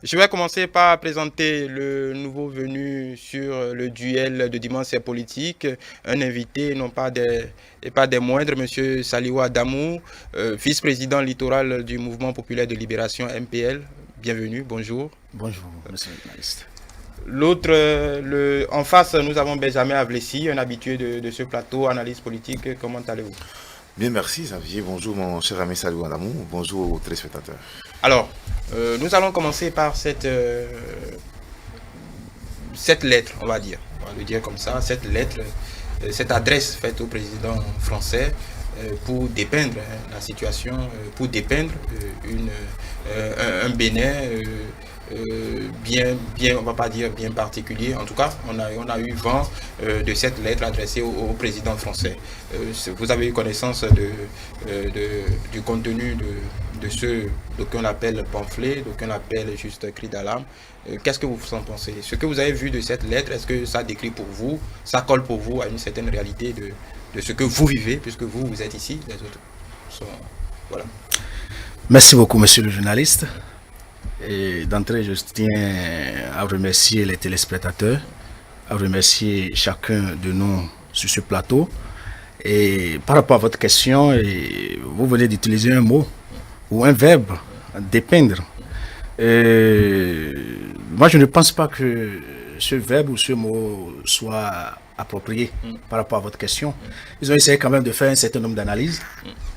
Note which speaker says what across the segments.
Speaker 1: Je vais commencer par présenter le nouveau venu sur le duel de dimanche politique. Un invité, non pas des, et pas des moindres, Monsieur Saliwa Damou, vice-président littoral du Mouvement populaire de libération MPL. Bienvenue, bonjour.
Speaker 2: Bonjour, monsieur le journaliste.
Speaker 1: L'autre, en face, nous avons Benjamin Avlessi, un habitué de ce plateau, analyse politique. Comment allez-vous?
Speaker 3: Bien, merci Xavier. Bonjour mon cher ami Salou Adamou. Bonjour aux téléspectateurs.
Speaker 1: Alors, nous allons commencer par cette lettre, on va dire. On va le dire comme ça, cette lettre, cette adresse faite au président français pour dépeindre la situation, pour dépeindre un Bénin on va pas dire bien particulier. En tout cas, on a eu vent de cette lettre adressée au président français. Vous avez eu connaissance du contenu de ce d'aucuns l'appellent pamphlet, d'aucuns l'appellent juste cri d'alarme. Qu'est-ce que vous en pensez? Ce que vous avez vu de cette lettre, est-ce que ça décrit pour vous, ça colle pour vous à une certaine réalité de ce que vous vivez, puisque vous êtes ici, les autres sont... Voilà.
Speaker 2: Merci beaucoup, monsieur le journaliste. Et d'entrée, je tiens à remercier les téléspectateurs, à remercier chacun de nous sur ce plateau. Et par rapport à votre question, vous venez d'utiliser un mot ou un verbe, dépeindre. Moi, je ne pense pas que ce verbe ou ce mot soit approprié par rapport à votre question. Ils ont essayé quand même de faire un certain nombre d'analyses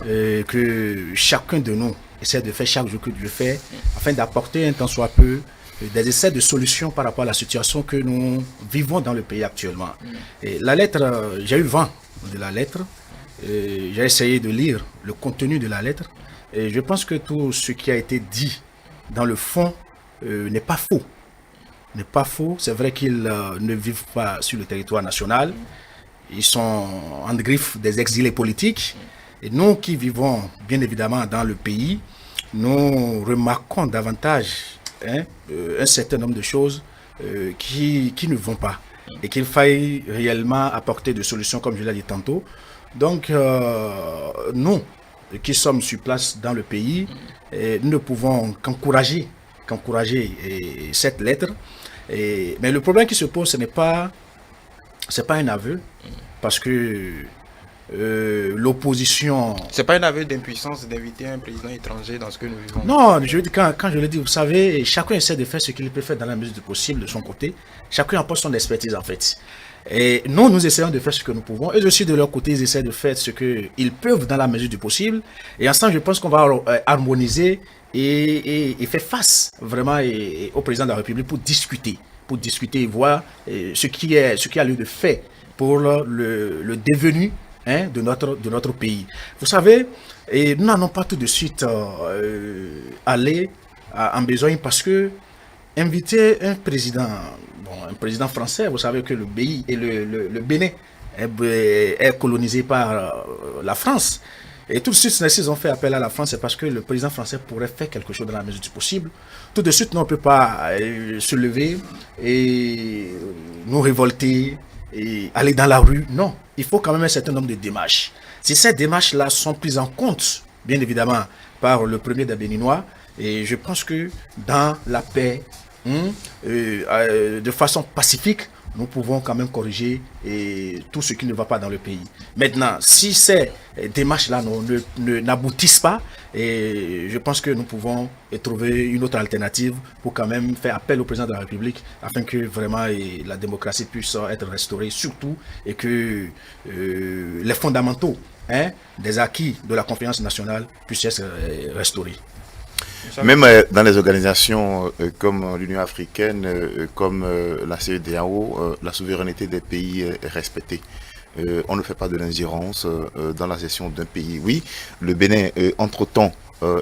Speaker 2: que chacun de nous essaie de faire chaque jour que Dieu fait afin d'apporter un tant soit peu des essais de solutions par rapport à la situation que nous vivons dans le pays actuellement. Et la lettre, j'ai eu vent de la lettre, j'ai essayé de lire le contenu de la lettre et je pense que tout ce qui a été dit dans le fond n'est pas faux. N'est pas faux. C'est vrai qu'ils ne vivent pas sur le territoire national. Ils sont en griffe des exilés politiques. Et nous qui vivons bien évidemment dans le pays, nous remarquons davantage un certain nombre de choses qui ne vont pas et qu'il faille réellement apporter des solutions comme je l'ai dit tantôt. Donc nous qui sommes sur place dans le pays, nous ne pouvons qu'encourager cette lettre. Mais le problème qui se pose, c'est pas un aveu, parce que l'opposition...
Speaker 1: C'est pas un aveu d'impuissance d'inviter un président étranger dans ce que nous vivons.
Speaker 2: Non, je dis, quand je le dis, vous savez, chacun essaie de faire ce qu'il peut faire dans la mesure du possible de son côté. Chacun apporte son expertise en fait. Et nous essayons de faire ce que nous pouvons. Et aussi de leur côté, ils essaient de faire ce qu'ils peuvent dans la mesure du possible. Et ensemble, je pense qu'on va harmoniser et faire face vraiment au président de la République pour discuter et voir ce qui a lieu de fait pour le devenu de notre pays. Vous savez, et nous n'allons pas tout de suite aller en besogne parce que inviter un président français, vous savez que le pays et le Bénin est colonisé par la France. Et tout de suite, s'ils ont fait appel à la France, c'est parce que le président français pourrait faire quelque chose dans la mesure du possible. Tout de suite, on ne peut pas se lever et nous révolter et aller dans la rue. Non, il faut quand même un certain nombre de démarches. Si ces démarches-là sont prises en compte, bien évidemment, par le premier des Béninois, et je pense que dans la paix, de façon pacifique, nous pouvons quand même corriger tout ce qui ne va pas dans le pays. Maintenant, si ces démarches-là n'aboutissent pas, je pense que nous pouvons trouver une autre alternative pour quand même faire appel au président de la République afin que vraiment la démocratie puisse être restaurée surtout et que les fondamentaux des acquis de la confiance nationale puissent être restaurés.
Speaker 3: Même dans les organisations comme l'Union africaine, comme la CEDEAO, la souveraineté des pays est respectée. On ne fait pas de l'ingérence dans la gestion d'un pays. Oui, le Bénin, entre-temps,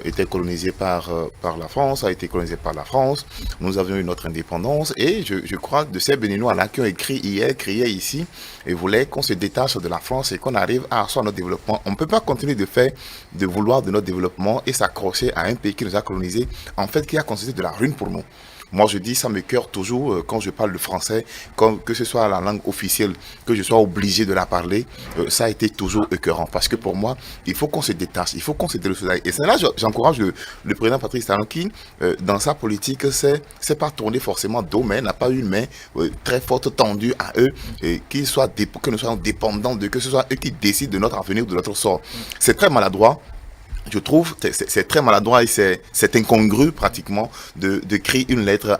Speaker 3: était colonisé par la France, a été colonisé par la France. Nous avions eu notre indépendance et je crois que de ces Béninois-là qui ont écrit hier, criaient ici et voulaient qu'on se détache de la France et qu'on arrive à asseoir notre développement. On ne peut pas continuer de vouloir de notre développement et s'accrocher à un pays qui nous a colonisés, en fait qui a constitué de la ruine pour nous. Moi, je dis, ça me cœure toujours quand je parle le français, que ce soit la langue officielle, que je sois obligé de la parler, ça a été toujours écœurant. Parce que pour moi, il faut qu'on se détache, il faut qu'on se détache. Et c'est là j'encourage le président Patrice Talon qui, dans sa politique, c'est pas tourné forcément dos, mais n'a pas eu une main très forte tendue à eux, que nous soyons dépendants d'eux, que ce soit eux qui décident de notre avenir, de notre sort. C'est très maladroit. Je trouve c'est très maladroit et c'est incongru pratiquement de créer une lettre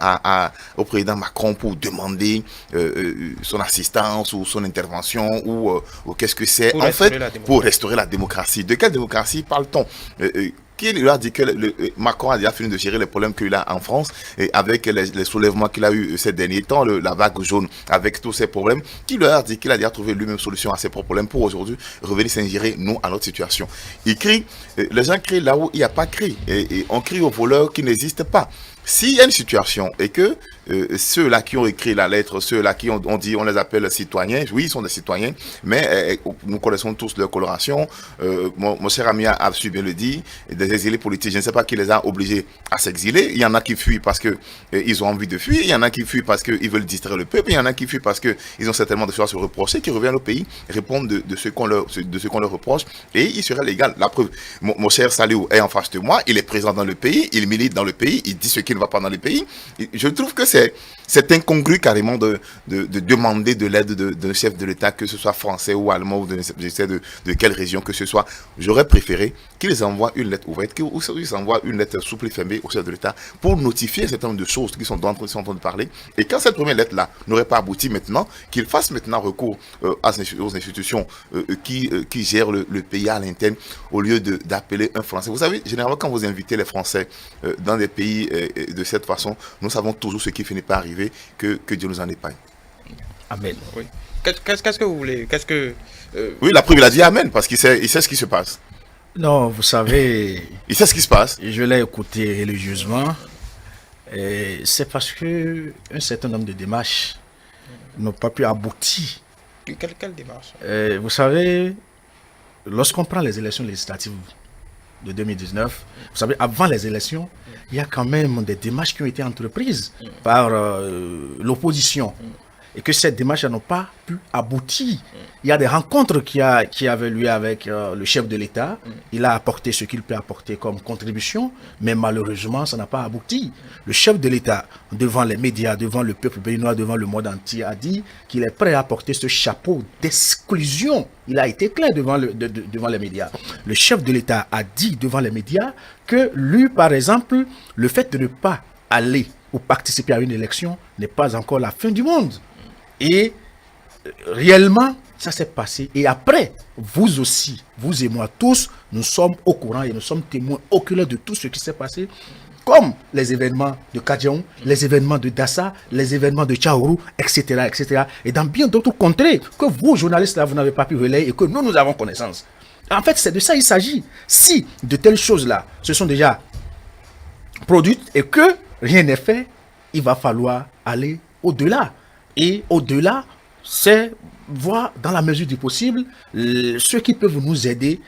Speaker 3: au président Macron pour demander son assistance ou son intervention ou qu'est-ce que c'est en fait pour restaurer la démocratie. De quelle démocratie parle-t-on? Qui lui a dit que Macron a déjà fini de gérer les problèmes qu'il a en France et avec les soulèvements qu'il a eu ces derniers temps, la vague jaune, avec tous ces problèmes, qui lui a dit qu'il a déjà trouvé lui-même solution à ces problèmes pour aujourd'hui revenir s'ingérer, nous, à notre situation. Il crie, les gens crient là où il n'y a pas cri, et on crie aux voleurs qui n'existent pas. S'il y a une situation et que ceux-là qui ont écrit la lettre, ceux-là qui ont dit, on les appelle citoyens, oui, ils sont des citoyens, mais nous connaissons tous leur coloration. Mon cher ami a su bien le dire, des exilés politiques, je ne sais pas qui les a obligés à s'exiler. Il y en a qui fuient parce que ils ont envie de fuir, il y en a qui fuient parce qu'ils veulent distraire le peuple, il y en a qui fuient parce qu'ils ont certainement des choses à se reprocher, qui reviennent au pays, répondent de ce qu'on leur reproche, et il serait légal. La preuve, mon cher Saliou est en face de moi, il est présent dans le pays, il milite dans le pays, il dit ce qui ne va pas dans le pays. Je trouve que c'est incongru carrément de demander de l'aide d'un chef de l'État, que ce soit français ou allemand ou je sais de quelle région que ce soit. J'aurais préféré qu'ils envoient une lettre ouverte, qu'ils envoient une lettre souple et fermée au chef de l'État pour notifier un certain nombre de choses qui sont en train de parler. Et quand cette première lettre-là n'aurait pas abouti maintenant, qu'ils fassent maintenant recours aux institutions qui gèrent le pays à l'interne au lieu d'appeler un Français. Vous savez, généralement, quand vous invitez les Français dans des pays de cette façon, nous savons toujours ce qui finit par arriver, que Dieu nous en épargne.
Speaker 2: Amen.
Speaker 1: Oui. Qu'est-ce que vous voulez?
Speaker 3: Oui, la preuve, il a dit Amen, parce qu'il sait ce qui se passe.
Speaker 2: Non, vous savez...
Speaker 3: Il sait ce qui se passe.
Speaker 2: Je l'ai écouté religieusement. Et c'est parce que un certain nombre de démarches n'ont pas pu aboutir.
Speaker 1: Quelle démarche?
Speaker 2: Vous savez, lorsqu'on prend les élections législatives de 2019, vous savez, avant les élections, il y a quand même des démarches qui ont été entreprises par l'opposition. Et que ces démarches n'ont pas pu aboutir. Il y a des rencontres qui avaient lieu avec le chef de l'État. Il a apporté ce qu'il peut apporter comme contribution, mais malheureusement, ça n'a pas abouti. Le chef de l'État, devant les médias, devant le peuple béninois, devant le monde entier, a dit qu'il est prêt à porter ce chapeau d'exclusion. Il a été clair devant les médias. Le chef de l'État a dit devant les médias que lui, par exemple, le fait de ne pas aller ou participer à une élection n'est pas encore la fin du monde. Et réellement, ça s'est passé. Et après, vous aussi, vous et moi tous, nous sommes au courant et nous sommes témoins oculaires de tout ce qui s'est passé, comme les événements de Kadiaou, les événements de Dassa, les événements de Tchaourou, etc., etc. Et dans bien d'autres contrées que vous, journalistes, là, vous n'avez pas pu relayer et que nous avons connaissance. En fait, c'est de ça qu'il s'agit. Si de telles choses-là se sont déjà produites et que rien n'est fait, il va falloir aller au-delà. Et au-delà, c'est voir dans la mesure du possible ceux qui peuvent nous aider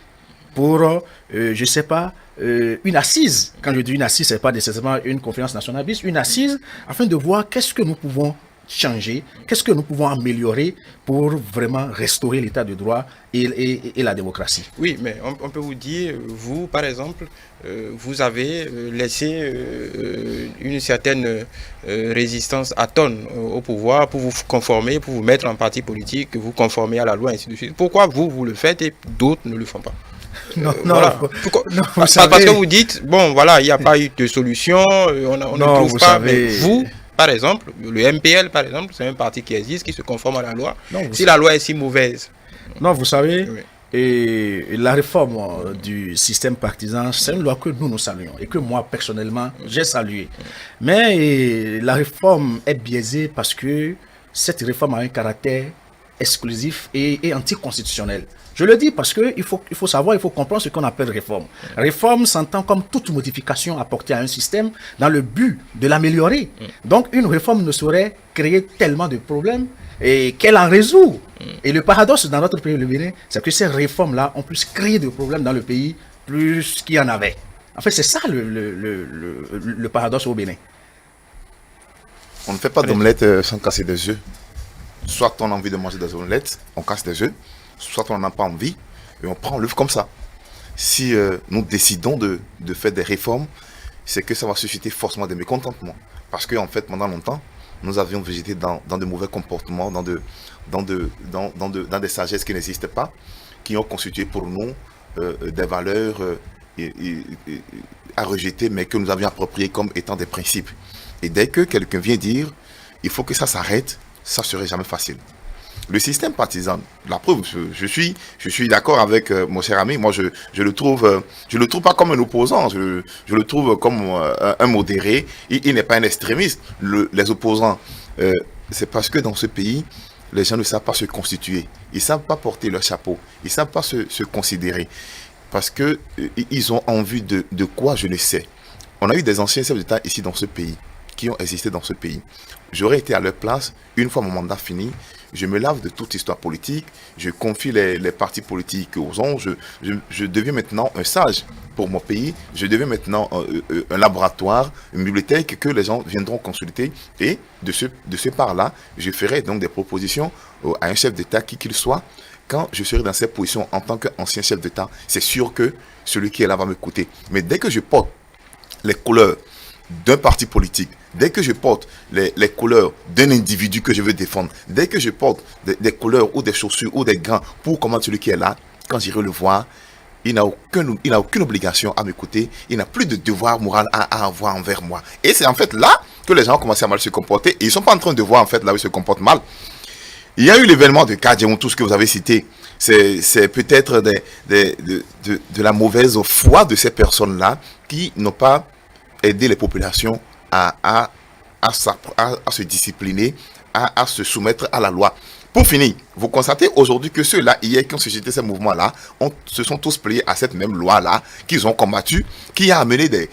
Speaker 2: pour, je ne sais pas, une assise. Quand je dis une assise, ce n'est pas nécessairement une conférence nationale, une assise, afin de voir qu'est-ce que nous pouvons changer, qu'est-ce que nous pouvons améliorer pour vraiment restaurer l'état de droit et la démocratie.
Speaker 1: Oui, mais on peut vous dire, vous, par exemple, vous avez laissé une certaine résistance à tonne au pouvoir pour vous conformer, pour vous mettre en parti politique, vous conformer à la loi, ainsi de suite. Pourquoi vous le faites et d'autres ne le font pas?
Speaker 2: Non,
Speaker 1: voilà.
Speaker 2: non,
Speaker 1: parce que vous dites, bon, voilà, il n'y a pas eu de solution, on ne trouve pas, mais vous... Par exemple, le MPL, par exemple, c'est un parti qui existe, qui se conforme à la loi. Si la loi est si mauvaise.
Speaker 2: Non, vous savez, et la réforme du système partisan, c'est une loi que nous saluons et que moi, personnellement, j'ai salué. Mais la réforme est biaisée parce que cette réforme a un caractère exclusif et anticonstitutionnel. Je le dis parce qu'il faut savoir, il faut comprendre ce qu'on appelle réforme. Réforme s'entend comme toute modification apportée à un système dans le but de l'améliorer. Donc une réforme ne saurait créer tellement de problèmes et qu'elle en résout. Et le paradoxe dans notre pays, le Bénin, c'est que ces réformes-là ont plus créé de problèmes dans le pays plus qu'il y en avait. En fait, c'est ça le paradoxe au Bénin.
Speaker 3: On ne fait pas d'omelette sans casser des œufs. Soit on a envie de manger des omelettes, on casse des œufs, soit on n'en a pas envie, et on prend l'œuf comme ça. Si nous décidons de faire des réformes, c'est que ça va susciter forcément des mécontentements. Parce qu'en fait, pendant longtemps, nous avions végété dans de mauvais comportements, dans des sagesses qui n'existent pas, qui ont constitué pour nous des valeurs à rejeter, mais que nous avions appropriées comme étant des principes. Et dès que quelqu'un vient dire, il faut que ça s'arrête, ça ne serait jamais facile. Le système partisan, la preuve, je suis d'accord avec mon cher ami. Moi, je le trouve pas comme un opposant. Je le trouve comme un modéré. Il n'est pas un extrémiste. Les opposants, c'est parce que dans ce pays, les gens ne savent pas se constituer. Ils ne savent pas porter leur chapeau. Ils ne savent pas se considérer. Parce que ils ont envie de quoi, je ne sais. On a eu des anciens chefs d'État ici dans ce pays, qui ont existé dans ce pays. J'aurais été à leur place, une fois mon mandat fini, je me lave de toute histoire politique, je confie les partis politiques aux gens, je deviens maintenant un sage pour mon pays, je deviens maintenant un laboratoire, une bibliothèque que les gens viendront consulter, et de ce par-là, je ferai donc des propositions à un chef d'État qui qu'il soit. Quand je serai dans cette position en tant qu'ancien chef d'État, c'est sûr que celui qui est là va m'écouter. Mais dès que je porte les couleurs d'un parti politique, dès que je porte les couleurs d'un individu que je veux défendre, dès que je porte des couleurs ou des chaussures ou des gants pour combattre celui qui est là, quand j'irai le voir, il n'a aucune obligation à m'écouter, il n'a plus de devoir moral à avoir envers moi. Et c'est en fait là que les gens ont commencé à mal se comporter, et ils ne sont pas en train de voir en fait là où ils se comportent mal. Il y a eu l'événement de Kadjemoun, tout ce que vous avez cité. C'est peut-être de la mauvaise foi de ces personnes-là qui n'ont pas aidé les populations à se discipliner, à se soumettre à la loi. Pour finir, vous constatez aujourd'hui que ceux-là, hier, qui ont suscité ces mouvements-là, se sont tous pliés à cette même loi-là, qu'ils ont combattu, qui a amené des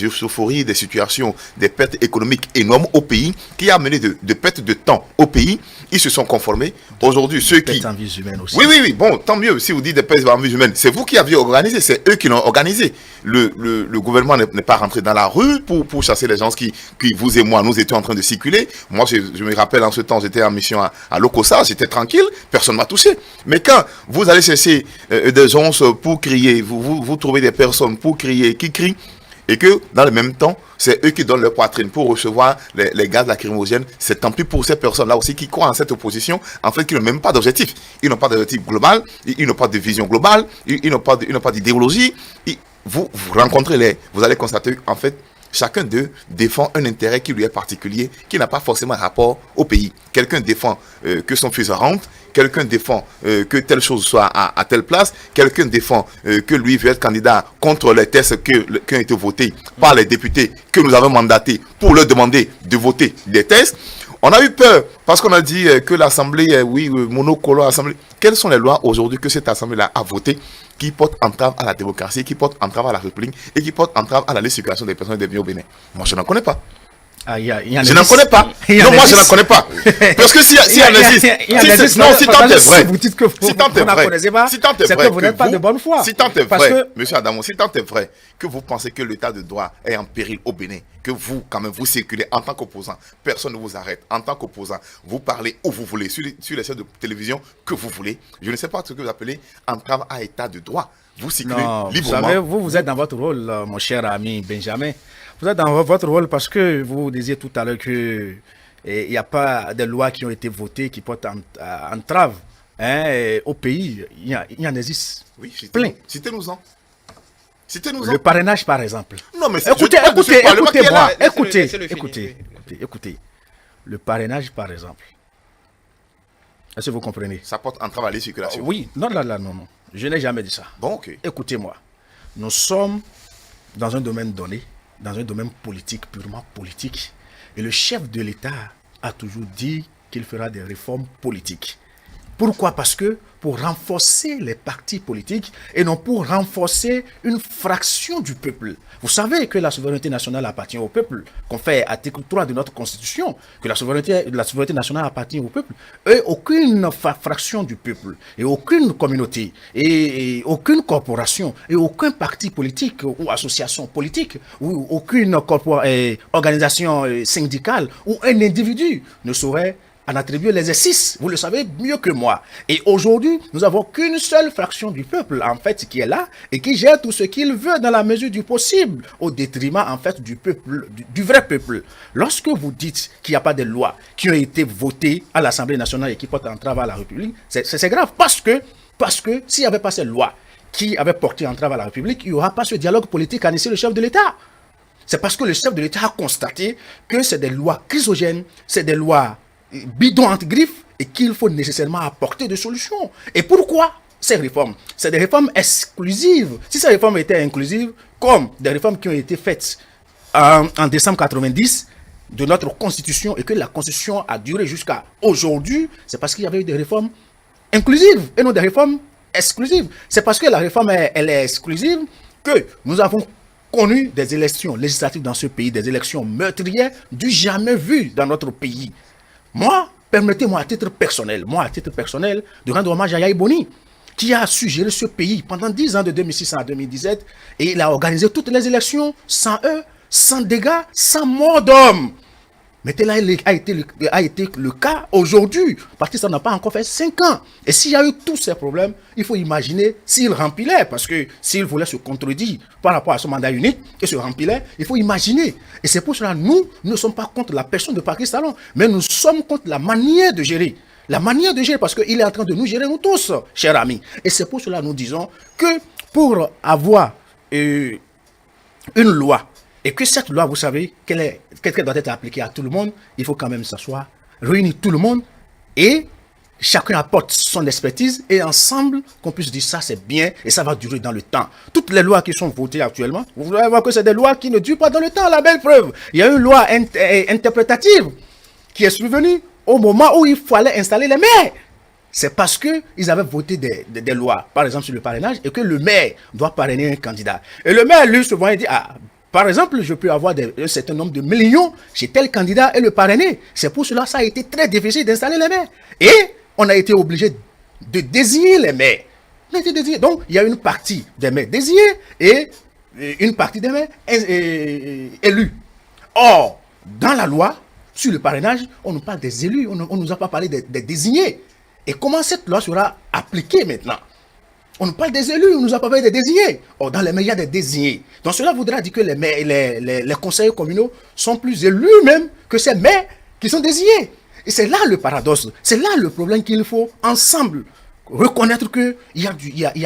Speaker 3: euphories, des situations, des pertes économiques énormes au pays, qui a amené de pertes de temps au pays. Ils se sont conformés. Aujourd'hui, ceux qui...
Speaker 2: Pertes en vie humaine aussi.
Speaker 3: Oui, bon, tant mieux. Si vous dites des pertes en vie humaine, c'est vous qui aviez organisé, c'est eux qui l'ont organisé. Le gouvernement n'est pas rentré dans la rue pour chasser les gens qui, vous et moi, nous étions en train de circuler. Moi, je me rappelle, en ce temps, j'étais en mission à Lokossa, j'étais tranquille, personne ne m'a touché. Mais quand vous allez chercher des gens pour crier, vous trouvez des personnes pour crier, qui crient, et que dans le même temps, c'est eux qui donnent leur poitrine pour recevoir les gaz lacrymogènes, c'est tant pis pour ces personnes-là aussi qui croient en cette opposition, en fait, qui n'ont même pas d'objectif. Ils n'ont pas d'objectif global, ils n'ont pas de vision globale, ils n'ont pas d'idéologie. Vous rencontrez vous allez constater, en fait, chacun d'eux défend un intérêt qui lui est particulier, qui n'a pas forcément rapport au pays. Quelqu'un défend que son fils rentre, quelqu'un défend que telle chose soit à telle place, quelqu'un défend que lui veut être candidat contre les tests qui ont été votés par les députés que nous avons mandatés pour leur demander de voter des tests. On a eu peur parce qu'on a dit que l'Assemblée, monocolo Assemblée. Quelles sont les lois aujourd'hui que cette Assemblée-là a votées qui portent entrave à la démocratie, qui portent entrave à la République et qui portent entrave à la libre circulation des personnes et des biens au Bénin? Moi, je n'en connais pas. Je n'en connais pas. Non, moi, je n'en connais pas. Parce que si elle existe, non, si tant est vrai,
Speaker 2: vous dites que vous n'en connaissez pas, c'est que vous n'êtes pas de bonne foi.
Speaker 3: Si tant est vrai, monsieur Adamo, si tant est vrai que vous pensez que l'état de droit est en péril au Bénin, que vous, quand même, vous circulez en tant qu'opposant, personne ne vous arrête. En tant qu'opposant, vous parlez où vous voulez, sur les chaînes de télévision que vous voulez. Je ne sais pas ce que vous appelez entrave à état de droit. Vous circulez librement.
Speaker 2: Vous savez, vous êtes dans votre rôle, mon cher ami Benjamin. Vous êtes dans votre rôle parce que vous disiez tout à l'heure qu'il n'y a pas de lois qui ont été votées qui portent entrave au pays. Il y en existe.
Speaker 3: Oui,
Speaker 2: plein.
Speaker 3: Citez-nous-en.
Speaker 2: Le parrainage, par exemple.
Speaker 3: Non, mais
Speaker 2: écoutez. Le parrainage, par exemple. Est-ce que vous comprenez?
Speaker 3: Ça porte entrave à la circulation.
Speaker 2: Oui, non. Je n'ai jamais dit ça.
Speaker 3: Bon, ok.
Speaker 2: Écoutez-moi. Nous sommes dans un domaine donné, dans un domaine politique, purement politique. Et le chef de l'État a toujours dit qu'il fera des réformes politiques. Pourquoi? Parce que pour renforcer les partis politiques et non pour renforcer une fraction du peuple. Vous savez que la souveraineté nationale appartient au peuple, qu'on fait article 3 de notre constitution, que la souveraineté nationale appartient au peuple, et aucune fraction du peuple, et aucune communauté, et aucune corporation, et aucun parti politique ou association politique, ou aucune organisation syndicale, ou un individu ne saurait en attribuer l'exercice. Vous le savez mieux que moi. Et aujourd'hui, nous n'avons qu'une seule fraction du peuple, en fait, qui est là et qui gère tout ce qu'il veut dans la mesure du possible, au détriment, en fait, du peuple, du vrai peuple. Lorsque vous dites qu'il n'y a pas de lois qui ont été votées à l'Assemblée nationale et qui portent entrave à la République, c'est grave parce que s'il n'y avait pas ces lois qui avaient porté entrave à la République, il n'y aura pas ce dialogue politique qu'a initié le chef de l'État. C'est parce que le chef de l'État a constaté que c'est des lois chrysogènes, c'est des lois bidon entre griffes et qu'il faut nécessairement apporter des solutions. Et pourquoi ces réformes? C'est des réformes exclusives. Si ces réformes étaient inclusives, comme des réformes qui ont été faites en décembre 90 de notre constitution et que la constitution a duré jusqu'à aujourd'hui, c'est parce qu'il y avait eu des réformes inclusives et non des réformes exclusives. C'est parce que la réforme elle est exclusive que nous avons connu des élections législatives dans ce pays, des élections meurtrières du jamais vu dans notre pays. Moi, permettez-moi à titre personnel, de rendre hommage à Yaya Boni, qui a su gérer ce pays pendant 10 ans, de 2006 à 2017, et il a organisé toutes les élections sans eux, sans dégâts, sans mort d'homme. Mais tel a été le cas aujourd'hui, parce que ça n'a pas encore fait 5 ans. Et s'il y a eu tous ces problèmes, il faut imaginer s'il remplissait, parce que s'il voulait se contredire par rapport à son mandat unique et se remplissait, il faut imaginer. Et c'est pour cela que nous ne sommes pas contre la personne de Patrice Talon, mais nous sommes contre la manière de gérer. La manière de gérer, parce qu'il est en train de nous gérer, nous tous, chers amis. Et c'est pour cela que nous disons que pour avoir une loi, et que cette loi, vous savez, qu'elle doit être appliquée à tout le monde, il faut quand même s'asseoir, réunir tout le monde et chacun apporte son expertise et ensemble qu'on puisse dire ça c'est bien et ça va durer dans le temps. Toutes les lois qui sont votées actuellement, vous allez voir que c'est des lois qui ne durent pas dans le temps, la belle preuve. Il y a une loi interprétative qui est survenue au moment où il fallait installer les maires. C'est parce qu'ils avaient voté des lois, par exemple sur le parrainage, et que le maire doit parrainer un candidat. Et le maire, lui, souvent, il dit, par exemple, je peux avoir un certain nombre de millions chez tel candidat et le parrainer. C'est pour cela que ça a été très difficile d'installer les maires. Et on a été obligé de désigner les maires. Donc, il y a une partie des maires désignés et une partie des maires élus. Or, dans la loi, sur le parrainage, on nous parle des élus, on ne nous a pas parlé des désignés. Et comment cette loi sera appliquée maintenant? On nous parle des élus, on nous a pas parlé des désignés. Or, dans les maires, il y a des désignés. Donc cela voudra dire que les conseillers communaux sont plus élus même que ces maires qui sont désignés. Et c'est là le paradoxe, c'est là le problème qu'il faut ensemble reconnaître qu'il y a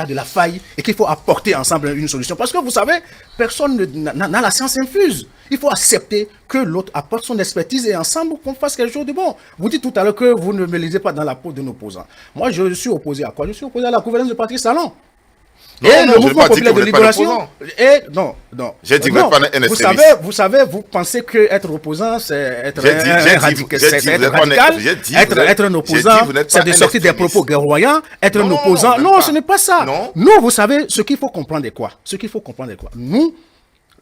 Speaker 2: de la faille et qu'il faut apporter ensemble une solution. Parce que vous savez, personne n'a la science infuse. Il faut accepter que l'autre apporte son expertise et ensemble qu'on fasse quelque chose de bon. Vous dites tout à l'heure que vous ne me lisez pas dans la peau d'un opposant. Moi, je suis opposé à quoi? Je suis opposé à la gouvernance de Patrice Talon. Et le mouvement populaire de libération. Non.
Speaker 3: J'ai dit que vous n'êtes pas un extrémiste.
Speaker 2: Vous savez, vous pensez qu'être opposant, c'est être radical. Être un opposant, c'est de sortir des propos guerroyants. Être un opposant, non, ce n'est pas ça. Nous, vous savez, ce qu'il faut comprendre est quoi? Nous,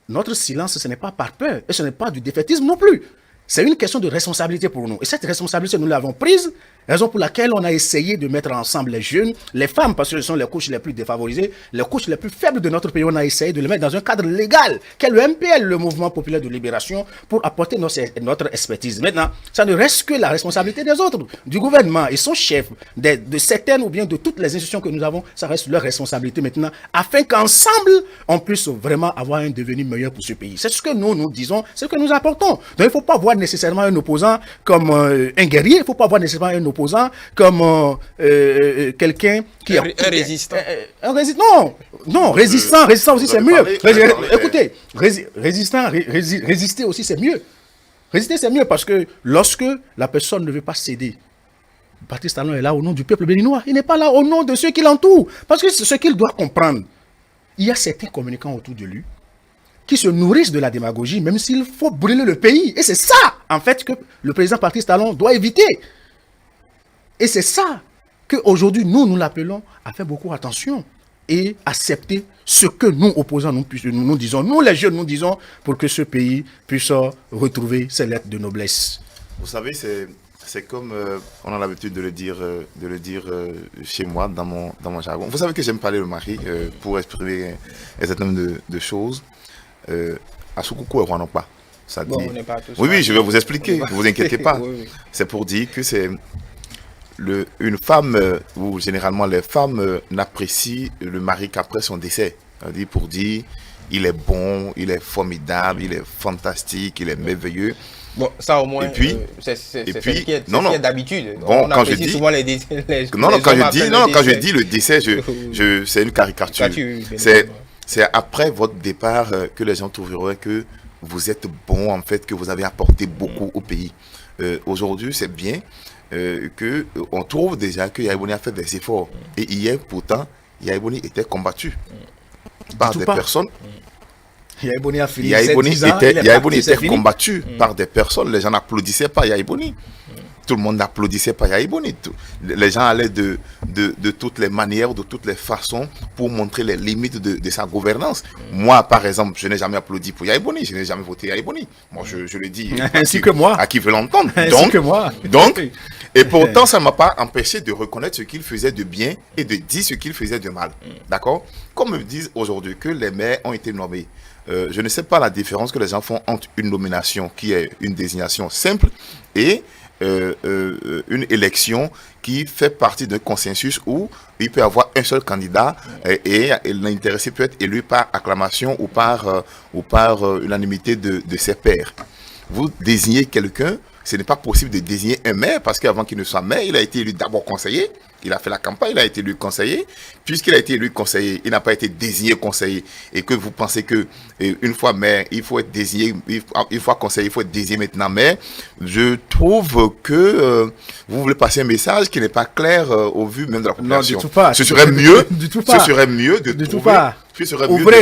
Speaker 2: notre silence, ce n'est pas par peur et ce n'est pas du défaitisme non plus. C'est une question de responsabilité pour nous. Et cette responsabilité, nous l'avons prise, raison pour laquelle on a essayé de mettre ensemble les jeunes, les femmes, parce que ce sont les couches les plus défavorisées, les couches les plus faibles de notre pays. On a essayé de les mettre dans un cadre légal, qu'est le MPL, le Mouvement populaire de libération, pour apporter notre expertise. Maintenant, ça ne reste que la responsabilité des autres, du gouvernement et son chef, de certaines ou bien de toutes les institutions que nous avons, ça reste leur responsabilité maintenant, afin qu'ensemble, on puisse vraiment avoir un devenir meilleur pour ce pays. C'est ce que nous disons, c'est ce que nous apportons. Donc il ne faut pas voir nécessairement un opposant comme un guerrier, il ne faut pas voir nécessairement un opposant comme quelqu'un qui est
Speaker 1: un résistant.
Speaker 2: Résistant aussi c'est mieux. Écoutez, résister aussi c'est mieux. Résister c'est mieux parce que lorsque la personne ne veut pas céder, Patrice Talon est là au nom du peuple béninois, il n'est pas là au nom de ceux qui l'entourent. Parce que c'est ce qu'il doit comprendre. Il y a certains communicants autour de lui qui se nourrissent de la démagogie, même s'il faut brûler le pays. Et c'est ça, en fait, que le président Patrice Talon doit éviter. Et c'est ça qu'aujourd'hui, nous l'appelons à faire beaucoup attention et accepter ce que nous, opposants, nous disons. Nous, les jeunes, nous disons pour que ce pays puisse retrouver ses lettres de noblesse.
Speaker 3: Vous savez, c'est comme on a l'habitude de le dire chez moi, dans mon jargon. Vous savez que j'aime parler le mari pour exprimer un certain nombre de choses. À Soukoukou et Rwanda, ça dit.
Speaker 1: Bon, on n'est pas tous
Speaker 3: oui, je vais vous expliquer, ne vous inquiétez pas.
Speaker 1: Oui.
Speaker 3: C'est pour dire que c'est une femme, ou généralement les femmes n'apprécient le mari qu'après son décès. C'est-à-dire pour dire, il est bon, il est formidable, il est fantastique, il est merveilleux.
Speaker 1: Bon, ça au moins,
Speaker 3: et puis,
Speaker 1: c'est ce qui est d'habitude.
Speaker 3: Bon,
Speaker 1: on apprécie souvent les décès.
Speaker 3: Quand je dis le décès, c'est une caricature. C'est après votre départ que les gens trouveront que vous êtes bon, en fait, que vous avez apporté beaucoup au pays. Aujourd'hui, c'est bien qu'on trouve déjà que Yaya Boni a fait des efforts. Et hier, pourtant, Yaya Boni était combattu par des personnes.
Speaker 2: Yaya Boni a fini
Speaker 3: Yaya Boni était combattu par des personnes. Les gens n'applaudissaient pas Yaya Boni. Tout le monde n'applaudissait pas Yaya Boni. Les gens allaient de toutes les manières, de toutes les façons pour montrer les limites de sa gouvernance. Moi, par exemple, je n'ai jamais applaudi pour Yaya Boni. Je n'ai jamais voté Yaya Boni. Moi, je le dis.
Speaker 2: Ainsi que moi.
Speaker 3: À qui veut l'entendre.
Speaker 2: Ainsi que moi.
Speaker 3: Donc, et pourtant, ça ne m'a pas empêché de reconnaître ce qu'il faisait de bien et de dire ce qu'il faisait de mal. D'accord? Comme me disent aujourd'hui que les maires ont été nommés. Je ne sais pas la différence que les gens font entre une nomination qui est une désignation simple et une élection qui fait partie d'un consensus où il peut y avoir un seul candidat et l'intéressé peut être élu par acclamation ou par unanimité de ses pairs. Vous désignez quelqu'un, ce n'est pas possible de désigner un maire parce qu'avant qu'il ne soit maire, il a été élu d'abord conseiller. Il a fait la campagne, il a été élu conseiller. Puisqu'il a été élu conseiller, il n'a pas été désigné conseiller. Et que vous pensez que une fois maire, il faut être désigné, une fois conseiller, il faut être désigné maintenant maire. Je trouve que vous voulez passer un message qui n'est pas clair au vu même de la population.
Speaker 2: Non, du tout pas.
Speaker 3: Ce serait mieux.
Speaker 2: Ce
Speaker 3: serait mieux de trouver.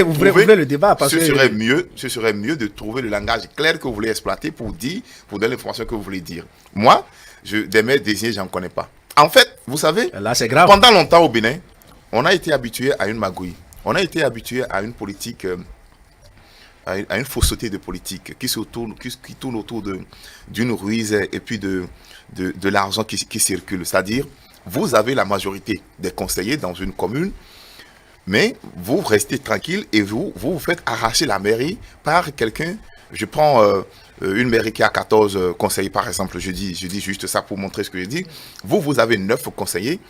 Speaker 2: Ouvrez le débat.
Speaker 3: Ce serait mieux de trouver le langage clair que vous voulez exploiter pour donner l'information que vous voulez dire. Moi, des maires désignés, j'en connais pas. En fait, vous savez,
Speaker 2: là, c'est grave.
Speaker 3: Pendant longtemps au Bénin, on a été habitué à une magouille. On a été habitué à une politique, à une fausseté de politique qui tourne autour d'une ruse et puis de l'argent qui circule. C'est-à-dire, vous avez la majorité des conseillers dans une commune, mais vous restez tranquille et vous faites arracher la mairie par quelqu'un. Je prends une mairie qui a 14 conseillers, par exemple, je dis juste ça pour montrer ce que je dis. Vous avez 9 conseillers,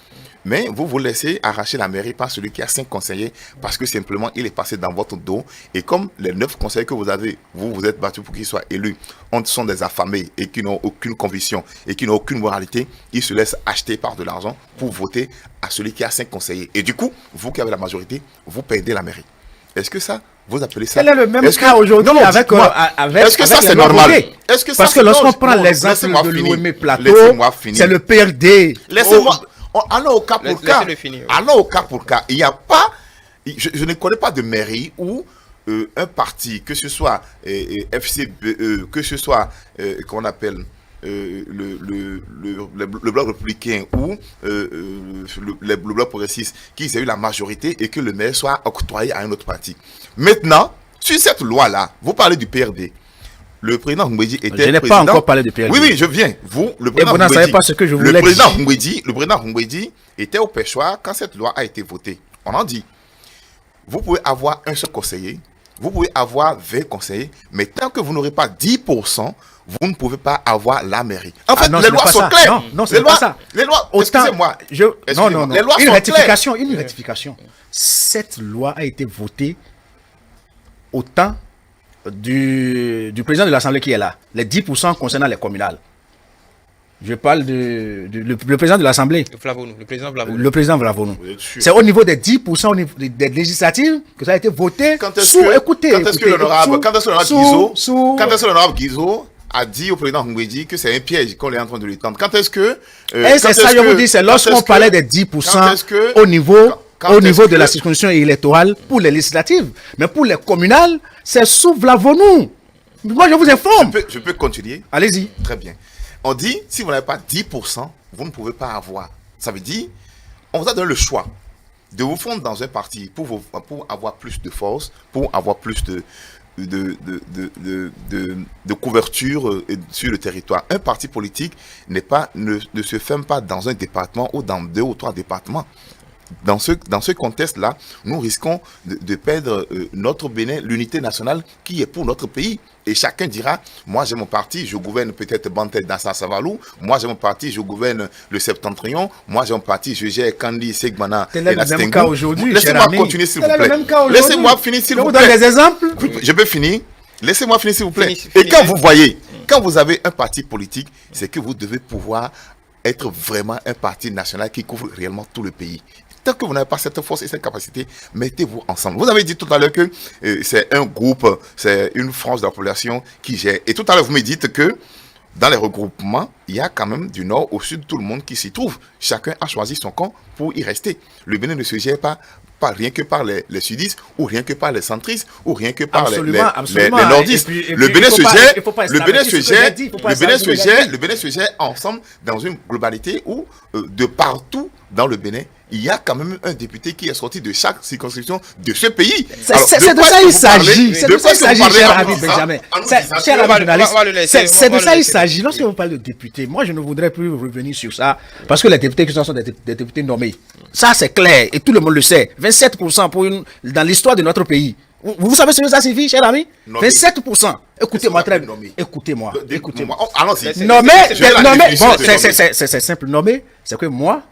Speaker 3: mais vous laissez arracher la mairie par celui qui a 5 conseillers, parce que simplement, il est passé dans votre dos. Et comme les 9 conseillers que vous avez, vous êtes battus pour qu'ils soient élus, sont des affamés et qui n'ont aucune conviction et qui n'ont aucune moralité, ils se laissent acheter par de l'argent pour voter à celui qui a 5 conseillers. Et du coup, vous qui avez la majorité, vous perdez la mairie. Est-ce que ça, vous appelez ça?
Speaker 2: Quel est le même cas aujourd'hui avec
Speaker 3: est-ce que ça c'est normal?
Speaker 2: Parce que lorsqu'on prend l'exemple de l'OM Plateau, c'est le PRD.
Speaker 3: Laissez-moi. Allons au cas pour cas. Allons au cas pour cas. Il n'y a pas. Je ne connais pas de mairie où un parti, que ce soit FCBE, que ce soit qu'on appelle le bloc républicain ou le bloc progressiste, qu'ils aient eu la majorité et que le maire soit octroyé à un autre parti. Maintenant, sur cette loi-là, vous parlez du PRD. Le président Ngwedi était
Speaker 2: Je n'ai pas encore parlé du PRD.
Speaker 3: Oui, je viens. Le président
Speaker 2: vous n'en savez pas ce que je voulais dire.
Speaker 3: Le président Ngwedi était au pêchoir quand cette loi a été votée. On en dit, vous pouvez avoir un seul conseiller, vous pouvez avoir 20 conseillers, mais tant que vous n'aurez pas 10%, vous ne pouvez pas avoir la mairie. En fait, les lois sont claires.
Speaker 2: Non, c'est pas ça.
Speaker 3: Les lois, excusez-moi.
Speaker 2: Non.
Speaker 3: Les lois
Speaker 2: une
Speaker 3: sont
Speaker 2: rectification,
Speaker 3: claires.
Speaker 2: Une rectification. Cette loi a été votée au temps du président de l'Assemblée qui est là. Les 10% concernant les communales. Je parle le président de l'Assemblée. Le président Vlavonou. C'est au niveau des 10% au niveau des législatives que ça a été voté. Quand est-ce
Speaker 3: que l'honorable Guizot a dit au président Ngwedi que c'est un piège qu'on est en train de lui tendre? Quand est-ce que...
Speaker 2: c'est ça, je vous dis, c'est lorsqu'on parlait des 10% au niveau de la circonscription électorale pour les législatives. Mais pour les communales, c'est sous Vlavonou. Moi, je vous informe.
Speaker 3: Je peux continuer?
Speaker 2: Allez-y.
Speaker 3: Très bien. On dit, si vous n'avez pas 10%, vous ne pouvez pas avoir. Ça veut dire, on vous a donné le choix de vous fondre dans un parti pour avoir plus de force, pour avoir plus de couverture sur le territoire. Un parti politique ne se ferme pas dans un département ou dans 2 ou 3 départements. Dans ce contexte-là, nous risquons de perdre notre Bénin, l'unité nationale qui est pour notre pays. Et chacun dira, moi j'ai mon parti, je gouverne peut-être Bantel Dassa Savalou, moi j'ai mon parti, je gouverne le Septentrion, moi j'ai mon parti, je gère Kandi, Segmana et Nastengu. Laissez-moi continuer s'il vous plaît. Laissez-moi finir s'il vous plaît.
Speaker 2: Je vous donne des exemples.
Speaker 3: Je peux finir. Laissez-moi finir s'il vous plaît. Et quand vous voyez, quand vous avez un parti politique, c'est que vous devez pouvoir être vraiment un parti national qui couvre réellement tout le pays. Tant que vous n'avez pas cette force et cette capacité, mettez-vous ensemble. Vous avez dit tout à l'heure que c'est un groupe, c'est une frange de la population qui gère. Et tout à l'heure, vous me dites que dans les regroupements, il y a quand même du nord au sud tout le monde qui s'y trouve. Chacun a choisi son camp pour y rester. Le Bénin ne se gère pas rien que par les sudistes, ou rien que par les centristes, ou rien que par les nordistes. Le Bénin se gère ensemble dans une globalité où, de partout dans le Bénin, il y a quand même un député qui est sorti de chaque circonscription de ce pays.
Speaker 2: C'est de ça il s'agit. C'est de ça il s'agit, cher ami Benjamin. Cher ami journaliste. C'est de ça il s'agit. Lorsque vous parlez de députés, moi je ne voudrais plus revenir sur ça, parce que les députés qui sont des députés nommés. Ça c'est clair, et tout le monde le sait. 27% dans l'histoire de notre pays. Vous savez ce que ça signifie, cher ami? 27%. Écoutez-moi très bien. Écoutez-moi.
Speaker 3: Allons-y.
Speaker 2: Nommer, bon, c'est simple. Nommer, c'est que moi,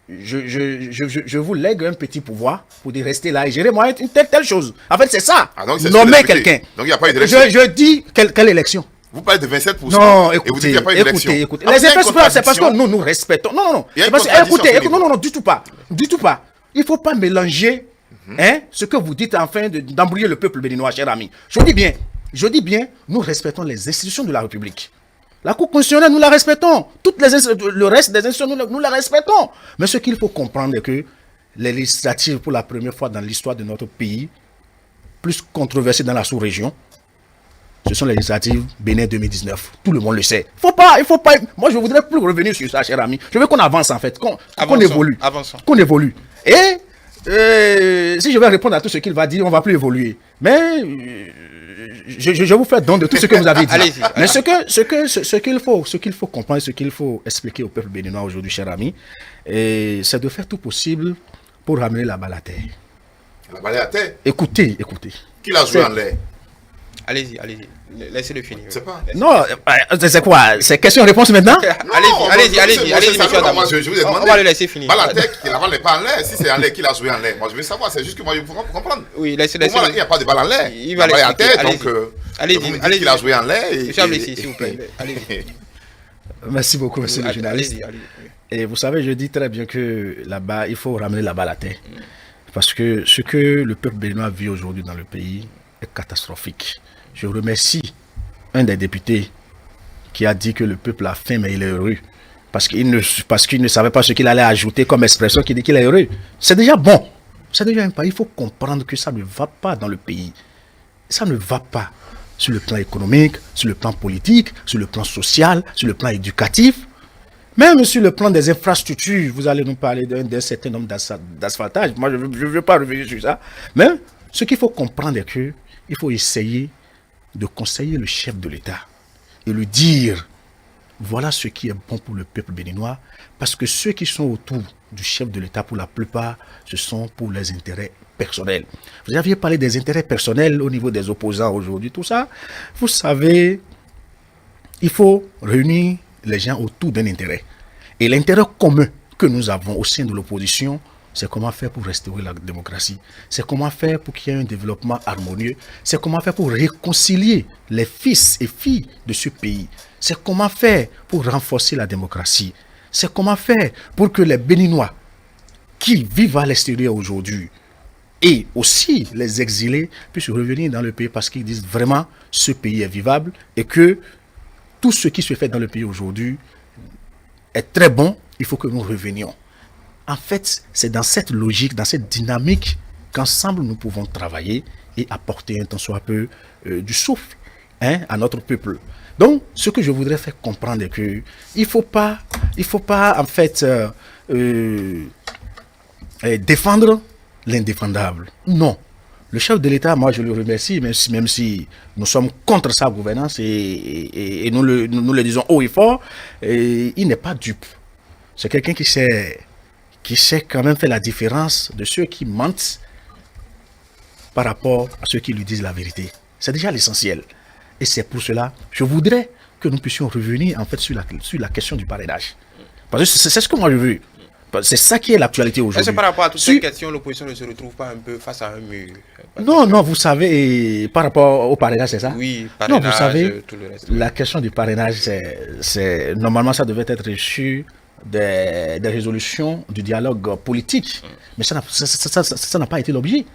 Speaker 2: je vous lègue un petit pouvoir pour de rester là et gérer moi une telle chose. En fait, c'est ça. Nommer quelqu'un.
Speaker 3: Donc, il n'y a pas eu d'élection.
Speaker 2: Je dis, quelle élection?
Speaker 3: Vous parlez de 27%.
Speaker 2: Non,
Speaker 3: et vous dites qu'il n'y a pas eu d'élection.
Speaker 2: Écoutez. Les effets, c'est parce que nous respectons. Non. Écoutez, non, du tout pas. Du tout pas. Il ne faut pas mélanger ce que vous dites afin d'embrouiller le peuple béninois, cher ami. Je dis bien, nous respectons les institutions de la République. La Cour constitutionnelle, nous la respectons. Le reste des institutions, nous la respectons. Mais ce qu'il faut comprendre est que les législatives, pour la première fois dans l'histoire de notre pays, plus controversées dans la sous-région, ce sont les législatives Bénin 2019. Tout le monde le sait. Il faut pas. Moi, je ne voudrais plus revenir sur ça, cher ami. Je veux qu'on avance, en fait, qu'on évolue.
Speaker 1: Avançons.
Speaker 2: Qu'on évolue. Et si je vais répondre à tout ce qu'il va dire, on ne va plus évoluer. Mais je vous fais don de tout ce que vous avez dit.
Speaker 1: Allez-y.
Speaker 2: Mais ce qu'il faut comprendre, ce qu'il faut expliquer au peuple béninois aujourd'hui, cher ami, c'est de faire tout possible pour ramener la balle à terre.
Speaker 3: La balle à terre?
Speaker 2: Écoutez.
Speaker 3: Qui l'a joué en l'air?
Speaker 1: Allez-y. Laissez-le finir.
Speaker 3: C'est pas.
Speaker 2: Non, c'est quoi? C'est question-réponse maintenant?
Speaker 1: Allez-y, monsieur Adam.
Speaker 3: Je vous ai demandé.
Speaker 1: On va le laisser finir.
Speaker 3: Balle à terre, la balle n'est pas en l'air. Si c'est en l'air, qui l'a joué en l'air? Moi, je veux savoir. C'est juste que moi, je veux comprendre.
Speaker 1: Oui, laissez.
Speaker 3: Pour moi, il n'y a pas de balle en l'air.
Speaker 1: Il va
Speaker 3: la balle est à terre, donc.
Speaker 1: Allez-y.
Speaker 3: Vous me dites qu'il a joué en l'air.
Speaker 1: Monsieur, s'il vous plaît. Allez-y.
Speaker 2: Merci beaucoup, monsieur le journaliste.
Speaker 1: Allez-y.
Speaker 2: Et vous savez, je dis très bien que là-bas, il faut ramener la balle à terre. Parce que ce que le peuple béninois vit aujourd'hui dans le pays est catastrophique. Je remercie un des députés qui a dit que le peuple a faim, mais il est heureux. Parce qu'il ne savait pas ce qu'il allait ajouter comme expression qui dit qu'il est heureux. C'est déjà bon. C'est déjà un pas. Il faut comprendre que ça ne va pas dans le pays. Ça ne va pas sur le plan économique, sur le plan politique, sur le plan social, sur le plan éducatif. Même sur le plan des infrastructures, vous allez nous parler d'un certain nombre d'asphaltage. Moi, je ne veux pas revenir sur ça. Mais ce qu'il faut comprendre est qu'il faut essayer de conseiller le chef de l'État et lui dire voilà ce qui est bon pour le peuple béninois, parce que ceux qui sont autour du chef de l'État, pour la plupart, ce sont pour les intérêts personnels. Vous aviez parlé des intérêts personnels au niveau des opposants aujourd'hui, tout ça. Vous savez, il faut réunir les gens autour d'un intérêt. Et l'intérêt commun que nous avons au sein de l'opposition, c'est comment faire pour restaurer la démocratie. C'est comment faire pour qu'il y ait un développement harmonieux. C'est comment faire pour réconcilier les fils et filles de ce pays. C'est comment faire pour renforcer la démocratie. C'est comment faire pour que les Béninois qui vivent à l'extérieur aujourd'hui et aussi les exilés puissent revenir dans le pays parce qu'ils disent vraiment ce pays est vivable et que tout ce qui se fait dans le pays aujourd'hui est très bon. Il faut que nous revenions. En fait, c'est dans cette logique, dans cette dynamique qu'ensemble nous pouvons travailler et apporter un tant soit peu du souffle à notre peuple. Donc, ce que je voudrais faire comprendre est que il faut pas en fait défendre l'indéfendable. Non. Le chef de l'État, moi je le remercie, même si nous sommes contre sa gouvernance et nous le disons haut et fort, et il n'est pas dupe. C'est quelqu'un qui sait quand même faire la différence de ceux qui mentent par rapport à ceux qui lui disent la vérité. C'est déjà l'essentiel. Et c'est pour cela, je voudrais que nous puissions revenir en fait sur la question du parrainage. Parce que c'est ce que moi je veux. C'est ça qui est l'actualité aujourd'hui.
Speaker 1: Est-ce que par rapport à toutes ces questions, l'opposition ne se retrouve pas un peu face à un mur?
Speaker 2: Non, vous savez, par rapport au parrainage, c'est ça?
Speaker 1: Oui, parrainage,
Speaker 2: non, vous savez,
Speaker 1: tout le reste.
Speaker 2: La question du parrainage, normalement, ça devait être issu des résolutions du dialogue politique. Mais ça n'a pas été l'objet.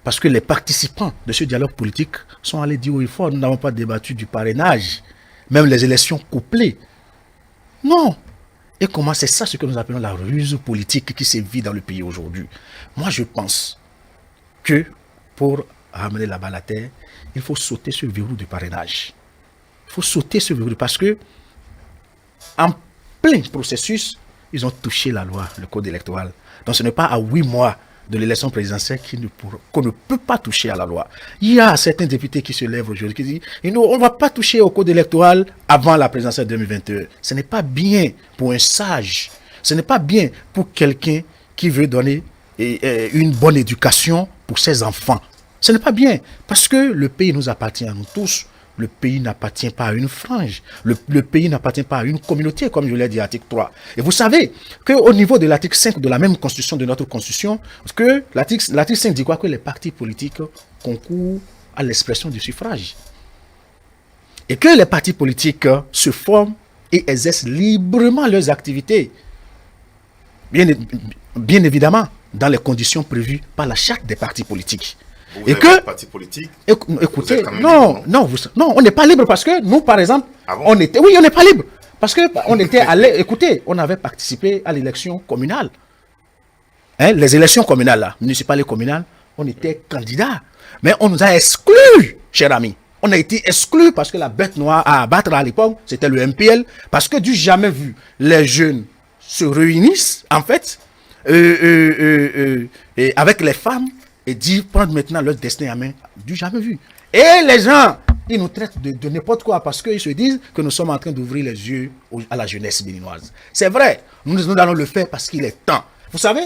Speaker 2: Parce que les participants de ce dialogue politique sont allés dire haut et fort, nous n'avons pas débattu du parrainage, même les élections couplées. Non. Et comment c'est ça ce que nous appelons la ruse politique qui sévit dans le pays aujourd'hui? Moi, je pense que pour ramener la balle à terre, il faut sauter ce verrou du parrainage. Il faut sauter ce verrou parce que en plein processus, ils ont touché la loi, le code électoral. Donc ce n'est pas à 8 mois de l'élection présidentielle qu'on ne peut pas toucher à la loi. Il y a certains députés qui se lèvent aujourd'hui qui disent on ne va pas toucher au code électoral avant la présidentielle 2021. Ce n'est pas bien pour un sage. Ce n'est pas bien pour quelqu'un qui veut donner une bonne éducation pour ses enfants. Ce n'est pas bien parce que le pays nous appartient à nous tous. Le pays n'appartient pas à une frange. Le pays n'appartient pas à une communauté, comme je l'ai dit à l'article 3. Et vous savez qu'au niveau de l'article 5 de la même constitution, de notre constitution, que l'article 5 dit quoi? Que les partis politiques concourent à l'expression du suffrage. Et que les partis politiques se forment et exercent librement leurs activités. Bien évidemment, dans les conditions prévues par la charte des partis politiques.
Speaker 3: Vous et que parti politique,
Speaker 2: écoutez, non, on n'est pas libre parce que nous, par exemple, on n'est pas libre parce que on était allé, écoutez, on avait participé à l'élection communale, les élections communales là, municipales et communales, on était candidats, mais on nous a exclus, cher ami. On a été exclus parce que la bête noire à abattre à l'époque, c'était le MPL, parce que du jamais vu, les jeunes se réunissent en fait et avec les femmes. Et dire prendre maintenant leur destin à main, du jamais vu. Et les gens, ils nous traitent de n'importe quoi parce qu'ils se disent que nous sommes en train d'ouvrir les yeux à la jeunesse béninoise. C'est vrai, nous allons le faire parce qu'il est temps. Vous savez,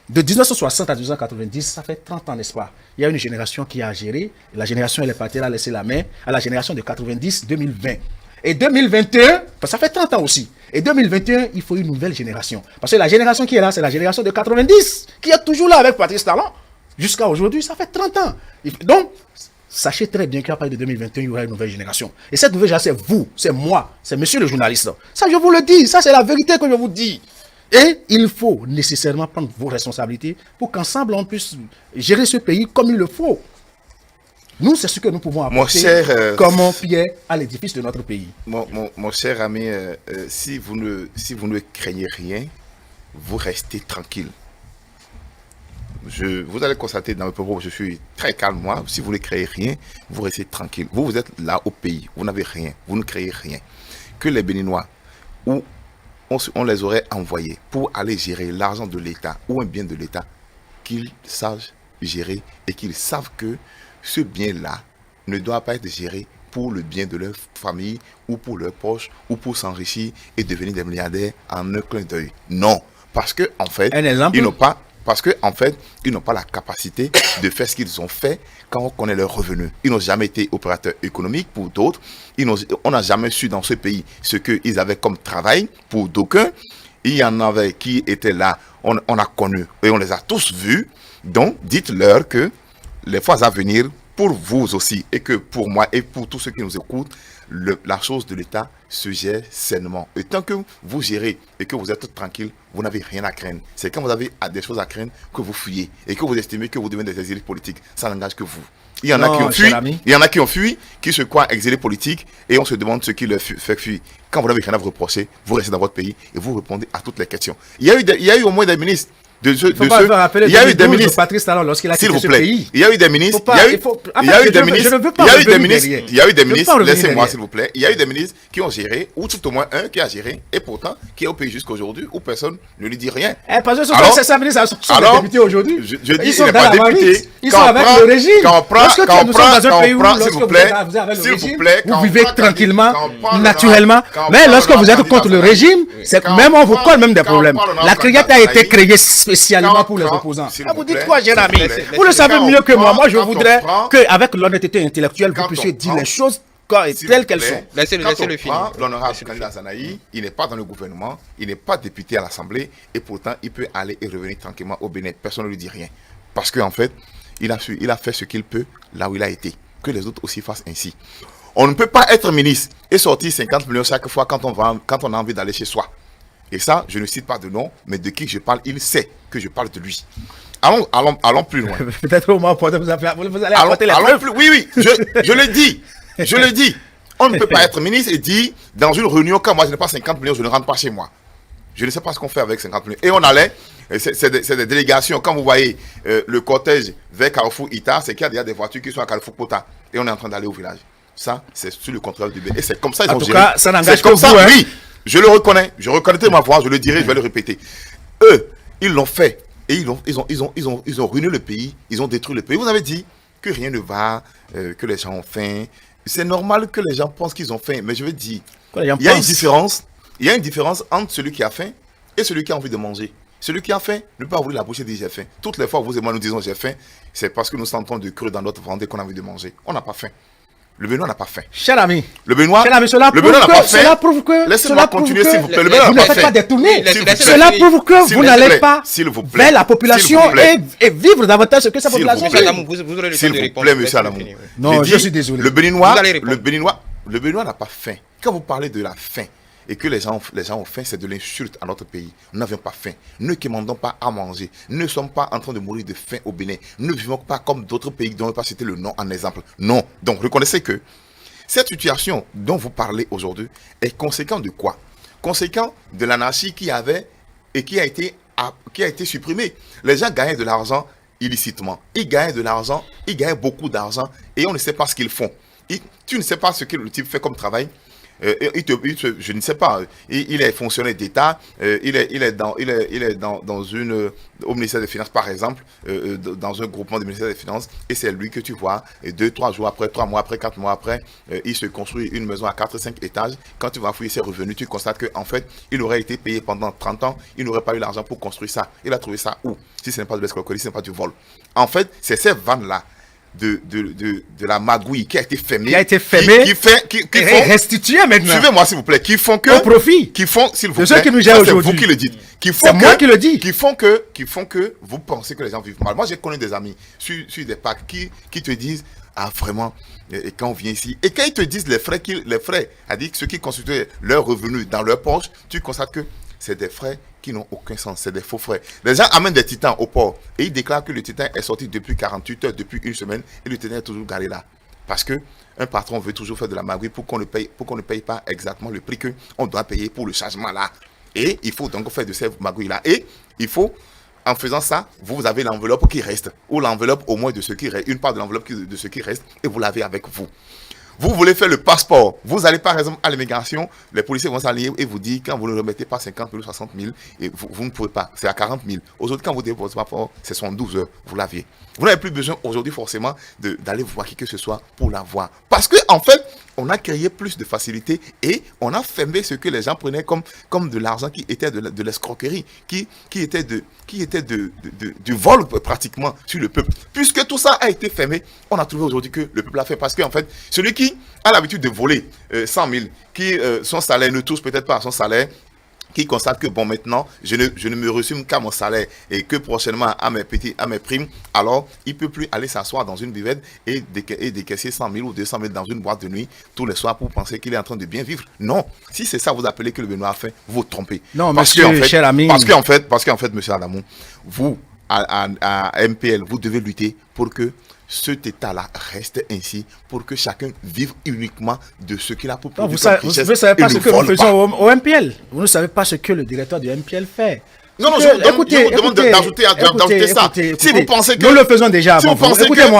Speaker 2: de 1960 à 1990, ça fait 30 ans, n'est-ce pas? Il y a une génération qui a géré, la génération elle est partie, elle a laissé la main à la génération de 90-2020. Et 2021, ça fait 30 ans aussi. Et 2021, il faut une nouvelle génération. Parce que la génération qui est là, c'est la génération de 90, qui est toujours là avec Patrice Talon. Jusqu'à aujourd'hui, ça fait 30 ans. Donc, sachez très bien qu'à partir de 2021, il y aura une nouvelle génération. Et cette nouvelle génération, c'est vous, c'est moi, c'est monsieur le journaliste. Ça, je vous le dis, ça, c'est la vérité que je vous dis. Et il faut nécessairement prendre vos responsabilités pour qu'ensemble, on puisse gérer ce pays comme il le faut. Nous, c'est ce que nous pouvons apporter comme pierre à l'édifice de notre pays.
Speaker 3: Mon cher ami, si vous ne craignez rien, vous restez tranquille. Vous allez constater dans mes propos, je suis très calme, moi. Si vous ne créez rien, vous restez tranquille. Vous êtes là au pays, vous n'avez rien, vous ne créez rien. Que les Béninois, où on les aurait envoyés pour aller gérer l'argent de l'État ou un bien de l'État, qu'ils sachent gérer et qu'ils savent que ce bien-là ne doit pas être géré pour le bien de leur famille ou pour leurs proches ou pour s'enrichir et devenir des milliardaires en un clin d'œil. Non, parce que en fait, ils n'ont pas... Parce qu'en fait, ils n'ont pas la capacité de faire ce qu'ils ont fait quand on connaît leurs revenus. Ils n'ont jamais été opérateurs économiques pour d'autres. On n'a jamais su dans ce pays ce qu'ils avaient comme travail pour d'aucuns. Il y en avait qui étaient là, on a connu et on les a tous vus. Donc, dites-leur que les fois à venir, pour vous aussi et que pour moi et pour tous ceux qui nous écoutent, la chose de l'État se gère sainement. Et tant que vous gérez et que vous êtes tranquille, vous n'avez rien à craindre. C'est quand vous avez des choses à craindre que vous fuyez et que vous estimez que vous devenez des exilés politiques. Ça n'engage que vous. Il y en a qui ont fui, qui se croient exilés politiques et on se demande ce qui leur fait fuir. Quand vous n'avez rien à vous reprocher, vous restez dans votre pays et vous répondez à toutes les questions. Il y a eu au moins des ministres
Speaker 2: Il y a eu des ministres. Patrice Talon, lorsqu'il a quitté ce pays.
Speaker 3: Il y a eu des ministres. Il y a eu des ministres. Laissez-moi, s'il vous plaît. Il y a eu des ministres qui ont géré, ou tout au moins un qui a géré, et pourtant qui est au pays jusqu'à aujourd'hui, où personne ne lui dit rien.
Speaker 2: Parce que ces ministres sont des députés aujourd'hui.
Speaker 3: Je dis, ils sont pas députés.
Speaker 2: Ils sont avec le régime.
Speaker 3: Lorsque nous sommes dans un pays où,
Speaker 2: vous vivez tranquillement, naturellement. Mais lorsque vous êtes contre le régime, même on vous colle même des problèmes. La CRIET a été créée spécialement pour les opposants. Vous dites quoi, cher ami? Vous le savez mieux que moi. Moi, je voudrais qu'avec l'honnêteté intellectuelle, vous puissiez dire les choses telles qu'elles sont.
Speaker 3: Laissez-le finir. L'honorable candidat Zanaï, il n'est pas dans le gouvernement, il n'est pas député à l'Assemblée, et pourtant, il peut aller et revenir tranquillement au Bénin. Personne ne lui dit rien. Parce qu'en fait, il a fait ce qu'il peut là où il a été. Que les autres aussi fassent ainsi. On ne peut pas être ministre et sortir 50 millions chaque fois quand on a envie d'aller chez soi. Et ça, je ne cite pas de nom, mais de qui je parle, il sait que je parle de lui. Allons plus loin.
Speaker 2: Peut-être au moins, vous allez apporter les preuves.
Speaker 3: Oui, je le dis. Je le dis. On ne peut pas être ministre et dire, dans une réunion, quand moi je n'ai pas 50 millions, je ne rentre pas chez moi. Je ne sais pas ce qu'on fait avec 50 millions. Et on allait, c'est des délégations. Quand vous voyez le cortège vers Carrefour Ita, c'est qu'il y a des voitures qui sont à Carrefour Pota. Et on est en train d'aller au village. Ça, c'est sous le contrôle du Bénin. Et c'est comme ça qu'ils ont géré.
Speaker 2: En tout cas, ça n'engage que vous.
Speaker 3: Oui, je le reconnais. Je reconnaîtrai ma voix, je le dirai, je vais le répéter. Eux, ils l'ont fait. Et ils ont ruiné le pays. Ils ont détruit le pays. Vous avez dit que rien ne va, que les gens ont faim. C'est normal que les gens pensent qu'ils ont faim. Mais je veux dire, il y a une différence entre celui qui a faim et celui qui a envie de manger. Celui qui a faim ne peut pas ouvrir la bouche et dire j'ai faim. Toutes les fois vous et moi nous disons j'ai faim, c'est parce que nous sentons de creux dans notre ventre et qu'on a envie de manger. On n'a pas faim. Le Benoît n'a pas faim.
Speaker 2: Cher ami,
Speaker 3: le Benoît n'a pas faim.
Speaker 2: Cela prouve que
Speaker 3: laissez-moi continuer s'il vous plaît.
Speaker 2: Le Benoît n'a pas faim. Cela prouve que vous n'allez pas vers la population et vivre davantage ce que sa population fait.
Speaker 3: S'il vous plaît, monsieur Alamou.
Speaker 2: Non, je suis désolé.
Speaker 3: Le Benoît n'a pas faim. Quand vous parlez de la faim et que les gens ont faim, c'est de l'insulte à notre pays. Nous n'avons pas faim. Ne commandons pas à manger. Ne sommes pas en train de mourir de faim au Bénin. Ne vivons pas comme d'autres pays dont on ne va pas citer le nom en exemple. Non. Donc, reconnaissez que cette situation dont vous parlez aujourd'hui est conséquent de quoi? Conséquent de l'anarchie qui avait et qui a été supprimée. Les gens gagnaient de l'argent illicitement. Ils gagnaient de l'argent, ils gagnaient beaucoup d'argent et on ne sait pas ce qu'ils font. Tu ne sais pas ce que le type fait comme travail. Je ne sais pas, il est fonctionnaire d'État, il est au ministère des Finances par exemple, dans un groupement du ministère des Finances, et c'est lui que tu vois, et 2-3 jours après, 3 mois après, 4 mois après, il se construit une maison à 4-5 étages. Quand tu vas fouiller ses revenus, tu constates qu'en fait, il aurait été payé pendant 30 ans, il n'aurait pas eu l'argent pour construire ça. Il a trouvé ça où? Si ce n'est pas de l'escroquerie, si ce n'est pas du vol. En fait, c'est ces vannes-là de la magouille qui a été fermée,
Speaker 2: qui font restituer maintenant.
Speaker 3: Suivez-moi s'il vous plaît, qui font que
Speaker 2: au profit,
Speaker 3: qui font s'il vous plaît,
Speaker 2: ceux qui nous gèrent aujourd'hui.
Speaker 3: C'est vous qui le dites,
Speaker 2: moi qui le dis,
Speaker 3: qui font que vous pensez que les gens vivent mal. Moi j'ai connu des amis sur des packs qui te disent ah vraiment, et quand on vient ici et quand ils te disent les frais, c'est-à-dire ceux qui constituent leurs revenus dans leur poche, tu constates que c'est des frais qui n'ont aucun sens, c'est des faux frais. Les gens amènent des titans au port et ils déclarent que le titan est sorti depuis 48 heures, depuis une semaine, et le titan est toujours garé là. Parce que un patron veut toujours faire de la magouille pour qu'on ne paye pas exactement le prix qu'on doit payer pour le chargement là. Et il faut donc faire de ces magouilles là. Et il faut, en faisant ça, vous avez l'enveloppe qui reste, ou l'enveloppe au moins de ce qui reste, une part de l'enveloppe de ce qui reste, et vous l'avez avec vous. Vous voulez faire le passeport. Vous allez par exemple à l'immigration, les policiers vont s'allier et vous dire quand vous ne remettez pas 50 000 ou 60 000, et vous ne pouvez pas, c'est à 40 000. Aujourd'hui, quand vous déposez votre passeport, c'est 72 heures, vous l'aviez. Vous n'avez plus besoin aujourd'hui forcément d'aller voir qui que ce soit pour l'avoir. Parce que en fait, on a créé plus de facilité et on a fermé ce que les gens prenaient comme de l'argent qui était de l'escroquerie, qui était du vol pratiquement sur le peuple. Puisque tout ça a été fermé, on a trouvé aujourd'hui que le peuple a fait. Parce qu'en fait, celui qui a l'habitude de voler 100 000, qui son salaire ne touche peut-être pas à son salaire, qui constate que bon maintenant je ne me résume qu'à mon salaire et que prochainement à mes primes, alors il ne peut plus aller s'asseoir dans une buvette et décaisser 100 000 ou 200 000 dans une boîte de nuit tous les soirs pour penser qu'il est en train de bien vivre. Non, si c'est ça vous appelez que le Benoît a fait, vous vous trompez.
Speaker 2: Non, cher ami.
Speaker 3: Parce qu'en fait, monsieur Adamou, vous à MPL, vous devez lutter pour que cet état-là reste ainsi, pour que chacun vive uniquement de ce qu'il a pour produire.
Speaker 2: Vous ne savez pas ce que nous faisons au MPL. Vous ne savez pas ce que le directeur du MPL fait.
Speaker 3: Non, non, je vous demande d'ajouter ça. Si vous pensez que...
Speaker 2: Nous le faisons déjà avant vous.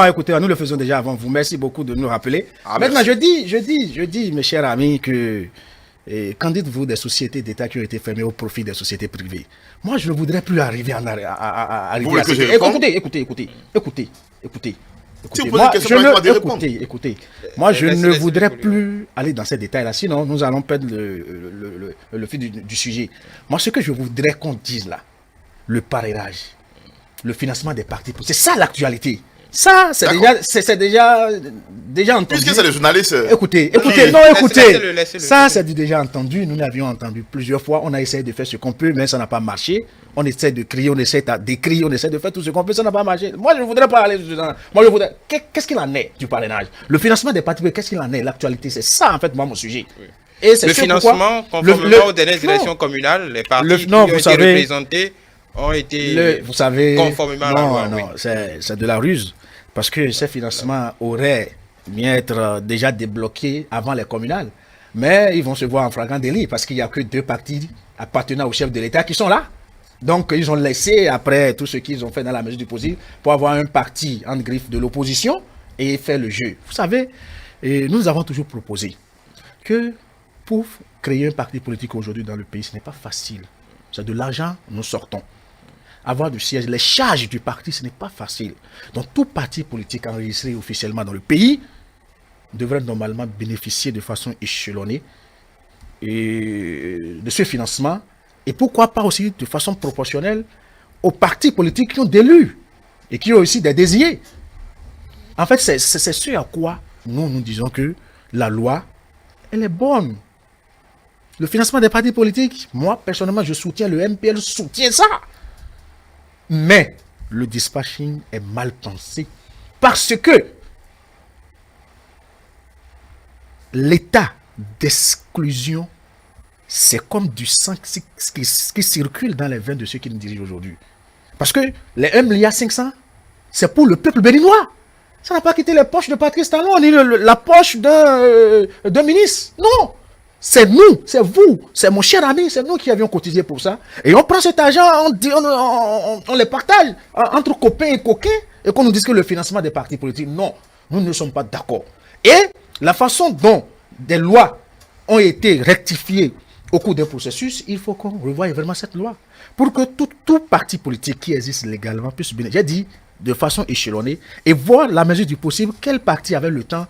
Speaker 3: Écoutez-moi,
Speaker 2: nous le faisons déjà avant vous. Merci beaucoup de nous rappeler. Maintenant, je dis, mes chers amis, que... qu'en dites-vous des sociétés d'État qui ont été fermées au profit des sociétés privées? Moi, je ne voudrais plus arriver à Écoutez.
Speaker 3: Si vous posez une question,
Speaker 2: écoutez. Moi, je ne voudrais plus aller dans ces détails-là. Sinon, nous allons perdre le fil du sujet. Moi, ce que je voudrais qu'on dise là, le parrainage, le financement des partis, c'est ça l'actualité. Ça, c'est déjà entendu.
Speaker 3: Puisque c'est les journalistes.
Speaker 2: Écoutez. Ça, c'est déjà entendu. Nous l'avions entendu plusieurs fois. On a essayé de faire ce qu'on peut, mais ça n'a pas marché. On essaie de crier, on essaie d'écrire, on essaie de faire tout ce qu'on peut, ça n'a pas marché. Moi, je ne voudrais pas aller dedans. Moi, je voudrais. Qu'est-ce qu'il en est du parrainage? Le financement des partis, qu'est-ce qu'il en est? L'actualité, c'est ça, en fait, moi, mon sujet.
Speaker 1: Oui.
Speaker 2: Et c'est
Speaker 1: le financement, conformément aux dernières élections communales, les partis qui ont été représentés ont été conformément à la loi.
Speaker 2: Non, c'est de la ruse. Parce que ces financements auraient mieux être déjà débloqués avant les communales. Mais ils vont se voir en flagrant délit parce qu'il n'y a que 2 partis appartenant au chef de l'État qui sont là. Donc, ils ont laissé, après tout ce qu'ils ont fait dans la mesure du possible, pour avoir un parti en griffe de l'opposition et faire le jeu. Vous savez, nous avons toujours proposé que pour créer un parti politique aujourd'hui dans le pays, ce n'est pas facile. C'est de l'argent, nous sortons. Avoir du siège, les charges du parti, ce n'est pas facile. Donc, tout parti politique enregistré officiellement dans le pays devrait normalement bénéficier de façon échelonnée de ce financement. Et pourquoi pas aussi de façon proportionnelle aux partis politiques qui ont des élus et qui ont aussi des désignés. En fait, c'est ce à quoi nous disons que la loi, elle est bonne. Le financement des partis politiques, moi, personnellement, je soutiens, le MPL soutient ça. Mais le dispatching est mal pensé parce que l'état d'exclusion, c'est comme du sang qui circule dans les veines de ceux qui nous dirigent aujourd'hui. Parce que les 1,5 milliard, c'est pour le peuple béninois. Ça n'a pas quitté les poches de Patrice Talon ni la poche d'un ministre. Non, c'est nous, c'est vous, c'est mon cher ami, c'est nous qui avions cotisé pour ça. Et on prend cet argent, on les partage entre copains et coquins, et qu'on nous dise que le financement des partis politiques, non, nous ne sommes pas d'accord. Et la façon dont des lois ont été rectifiées au cours d'un processus, il faut qu'on revoie vraiment cette loi. Pour que tout parti politique qui existe légalement puisse bénéficier, j'ai dit, de façon échelonnée, et voir la mesure du possible, quel parti avec le temps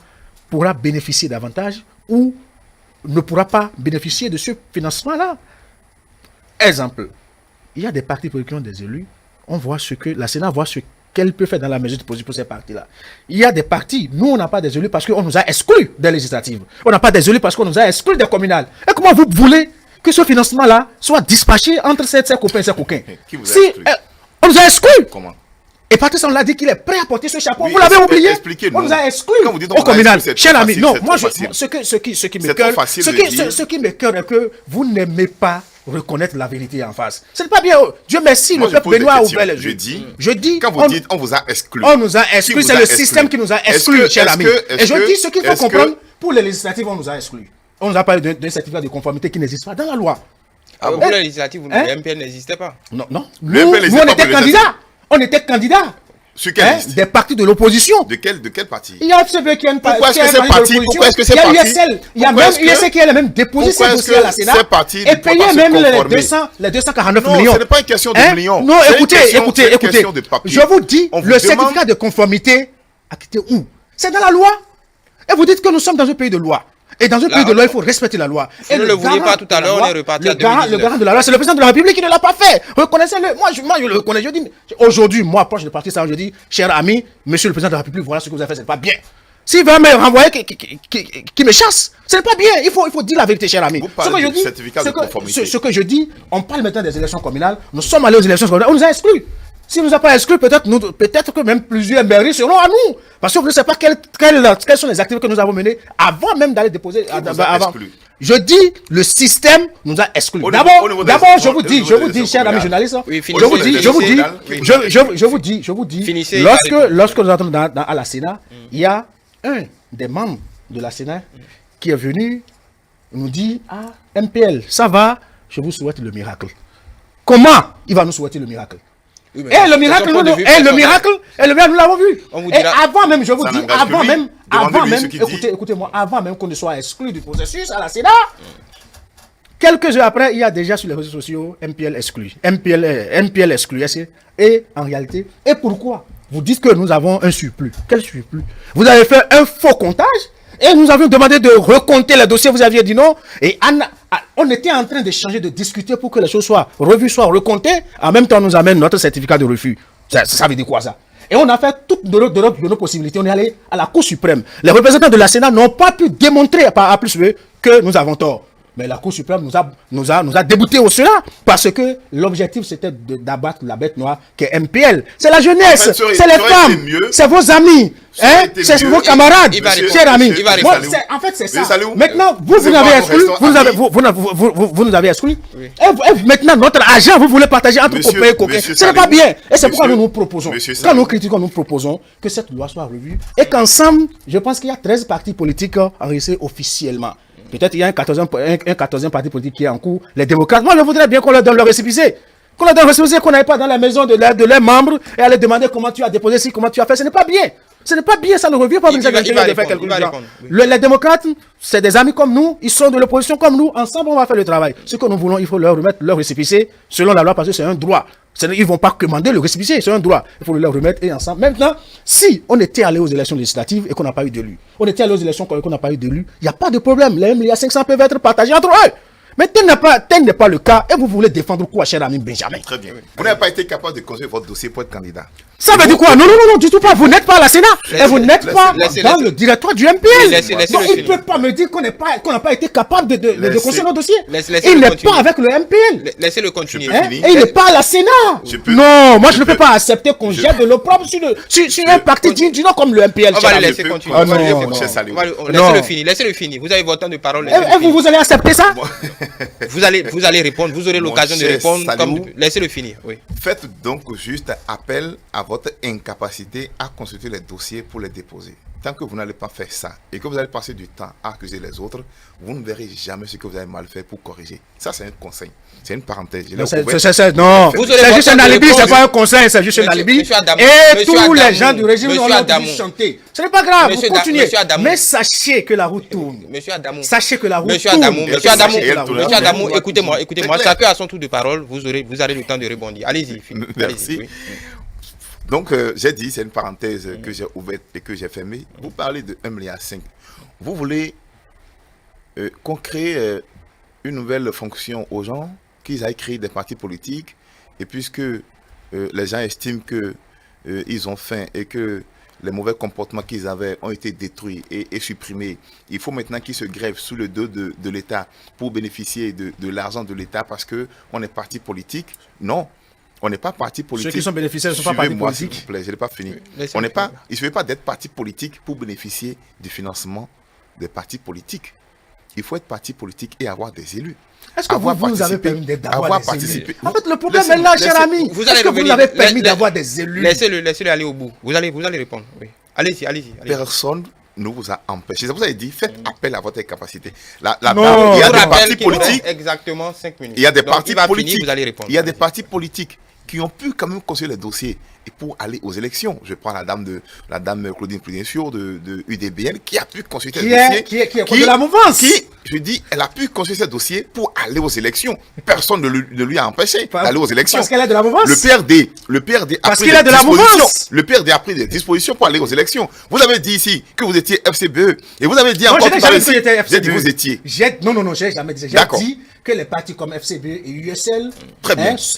Speaker 2: pourra bénéficier davantage ou ne pourra pas bénéficier de ce financement-là. Exemple, il y a des partis politiques qui ont des élus, on voit ce que la Sénat voit ce qu'elle peut faire dans la mesure du possible pour ces partis-là. Il y a des partis, nous on n'a pas des élus parce qu'on nous a exclus des législatives. On n'a pas des élus parce qu'on nous a exclus des communales. Et comment vous voulez que ce financement-là soit dispatché entre ces copains et ces coquins?
Speaker 3: Qui vous a exclus?
Speaker 2: On nous a exclus.
Speaker 3: Comment?
Speaker 2: Et Patrice, on l'a dit qu'il est prêt à porter ce chapeau. Oui, vous l'avez oublié?
Speaker 3: Expliquez-nous.
Speaker 2: On nous a exclus
Speaker 3: au
Speaker 2: communal. Cher ami, non, moi, ce qui me cœur est que vous n'aimez pas reconnaître la vérité en face. Ce n'est pas bien. Dieu merci, le peuple béninois a ouvert les yeux.
Speaker 3: Je dis, quand vous dites on vous a exclus.
Speaker 2: On nous a exclus, c'est le système qui nous a exclus, cher ami. Et je dis ce qu'il faut comprendre, pour les législatives, on nous a exclus. On nous a parlé d'un certificat de conformité qui n'existe pas dans la loi.
Speaker 1: Pour les législatives, le MPL n'existait pas.
Speaker 2: Non. Nous, on était candidats. On était candidats.
Speaker 3: Sur quelle liste?
Speaker 2: Des partis de l'opposition.
Speaker 3: De quel parti?
Speaker 2: Il y a FCB qui a une partie.
Speaker 3: Pourquoi est-ce que c'est parti?
Speaker 2: Il y a USL. Il y a même USL qui a même déposé ses dossiers à la Sénat. Et payé même les 249 millions.
Speaker 3: Non, ce n'est pas une question de millions.
Speaker 2: Non, écoutez. Je vous dis, le certificat de conformité a quitté où? C'est dans la loi. Et vous dites que nous sommes dans un pays de loi. Et dans un pays de loi, il faut respecter la loi.
Speaker 1: Vous ne le vouliez pas tout à l'heure, on est reparti à 2019.
Speaker 2: Le garant de la loi, c'est le président de la République qui ne l'a pas fait. Reconnaissez-le. Moi, je le reconnais. Je dis, aujourd'hui, moi, proche de parti, ça, je dis, cher ami, monsieur le président de la République, voilà ce que vous avez fait, c'est pas bien. S'il veut me renvoyer, qui me chasse, ce n'est pas bien. Il faut dire la vérité, cher ami. Ce que je dis, on parle maintenant des élections communales. Nous sommes allés aux élections communales, on nous a exclus. S'il ne nous a pas exclus, peut-être que même plusieurs mairies seront à nous. Parce que vous ne savez pas quelles sont les activités que nous avons menées avant même d'aller déposer. Je dis, le système nous a exclus. D'abord, je vous dis, chers amis journalistes, je vous dis, lorsque nous entrons à la Sénat, il y a un des membres de la Sénat qui est venu nous dire, MPL, ça va, je vous souhaite le miracle. comment il va nous souhaiter le miracle?
Speaker 1: Oui, mais
Speaker 2: Et le miracle, nous l'avons vu. Et avant même, je vous dis, écoutez-moi, avant même qu'on ne soit exclu du processus à la Sénat, quelques heures après, il y a déjà sur les réseaux sociaux MPL exclu. MPL exclu. Et en réalité, et pourquoi? Vous dites que nous avons un surplus. Quel surplus? Vous avez fait un faux comptage et nous avions demandé de recompter les dossiers. Vous aviez dit non. Et on était en train d'échanger, de discuter pour que les choses soient revues, soient recomptées. En même temps, on nous amène notre certificat de refus. Ça veut dire quoi ça? Et on a fait toutes nos possibilités. On est allé à la Cour suprême. Les représentants de la Sénat n'ont pas pu démontrer par A plus B que nous avons tort. Mais la Cour suprême nous a déboutés au Sénat parce que l'objectif c'était d'abattre la bête noire qui est MPL. C'est la jeunesse, c'est les femmes, c'est vos amis, c'est vos camarades, chers amis. En fait, c'est ça. Maintenant, vous nous avez exclus, vous nous avez exclus. Et maintenant, notre argent, vous voulez partager entre copains et coquins. Ce n'est pas bien. Et c'est pourquoi nous nous proposons, quand nous critiquons, nous proposons que cette loi soit revue et qu'ensemble, je pense qu'il y a 13 partis politiques enregistrés officiellement. Peut-être il y a un 14e parti politique qui est en cours. Les démocrates, moi je voudrais bien qu'on leur donne leur récépissé. Qu'on leur donne leur récépissé, qu'on n'aille pas dans la maison de leurs membres et aller demander comment tu as déposé ci, comment tu as fait. Ce n'est pas bien. Ce n'est pas bien, ça ne revient pas de faire quelque chose. Les démocrates, c'est des amis comme nous, ils sont de l'opposition comme nous. Ensemble, on va faire le travail. Ce que nous voulons, il faut leur remettre leur récépissé selon la loi parce que c'est un droit. Ils ne vont pas commander le récépissé, c'est un droit. Il faut le leur remettre et ensemble. Maintenant, si on était allé aux élections législatives et qu'on n'a pas eu d'élus, on était allé aux élections qu'on n'a pas eu d'élus, il n'y a pas de problème. Les 1 500 000 peuvent être partagés entre eux. Mais tel n'est pas le cas et vous voulez défendre quoi, cher ami Benjamin?
Speaker 3: Très bien. Vous n'avez pas été capable de construire votre dossier pour être candidat.
Speaker 2: Ça veut dire quoi? Non, du tout pas. Vous n'êtes pas à la Sénat et vous n'êtes pas dans le directoire du MPL. Donc il ne peut pas me dire qu'on n'a pas été capable de construire notre dossier. Il n'est pas avec le MPL.
Speaker 1: Laissez-le continuer.
Speaker 2: Et il n'est pas à la Sénat. Non, moi je ne peux pas accepter qu'on jette de l'opprobre sur un parti digne comme le MPL.
Speaker 1: On va le laisser continuer. Laissez-le finir. Vous avez votre temps de parole.
Speaker 2: Et vous allez accepter ça?
Speaker 1: Vous allez répondre, vous aurez l'occasion de répondre. Laissez-le finir. Oui.
Speaker 3: Faites donc juste appel à votre incapacité à consulter les dossiers pour les déposer. Tant que vous n'allez pas faire ça et que vous allez passer du temps à accuser les autres, vous ne verrez jamais ce que vous avez mal fait pour corriger. Ça, c'est un conseil. C'est une parenthèse.
Speaker 2: Non, c'est juste un alibi, c'est pas un conseil, c'est juste un alibi. Et tous les gens du régime ont entendu chanter. Ce n'est pas grave, vous continuez. Mais sachez que la route tourne. Sachez que la route tourne.
Speaker 1: Monsieur Adamou, écoutez-moi. Chacun a son tour de parole. Vous aurez le temps de rebondir. Allez-y.
Speaker 3: Merci. Donc, j'ai dit, c'est une parenthèse que j'ai ouverte et que j'ai fermée. Vous parlez de 1,5 milliard. Vous voulez qu'on crée une nouvelle fonction aux gens, qu'ils aillent créer des partis politiques, et puisque les gens estiment qu'ils ont faim et que les mauvais comportements qu'ils avaient ont été détruits et supprimés, il faut maintenant qu'ils se grèvent sous le dos de l'État pour bénéficier de l'argent de l'État parce qu'on est parti politique. Non. On n'est pas parti politique.
Speaker 2: Ceux qui sont bénéficiaires ne sont pas partis politiques.
Speaker 3: S'il vous plaît, je n'ai pas fini. Il ne suffit pas d'être parti politique pour bénéficier du financement des partis politiques. Il faut être parti politique et avoir des élus.
Speaker 2: Est-ce que vous nous avez permis d'avoir des élus? En fait, le problème est là, cher ami. Est-ce que vous nous avez permis d'avoir des élus?
Speaker 1: Laissez-le aller au bout. Vous allez répondre. Oui. Allez-y.
Speaker 3: Personne ne vous a empêché. C'est pour ça que j'ai dit, faites appel à votre capacité.
Speaker 1: Il y a des partis politiques. Exactement 5 minutes.
Speaker 3: Il y a des partis politiques.
Speaker 1: Vous allez répondre.
Speaker 3: Il y a des partis politiques qui ont pu quand même construire les dossiers et pour aller aux élections. Je prends la dame Claudine Prudentiaux de UDBN qui a pu construire ces dossiers.
Speaker 2: Qui est de la mouvance.
Speaker 3: Je dis, elle a pu construire ces dossiers pour aller aux élections. Personne ne lui a empêché d'aller aux élections.
Speaker 2: Parce qu'elle est de la mouvance.
Speaker 3: Le PRD a pris des dispositions. Le PRD a pris des dispositions pour aller aux élections. Vous avez dit ici que vous étiez FCBE et vous avez dit encore tout à l'heure. J'ai dit vous étiez.
Speaker 2: Non, j'ai jamais dit. J'ai dit que les partis comme FCBE et USL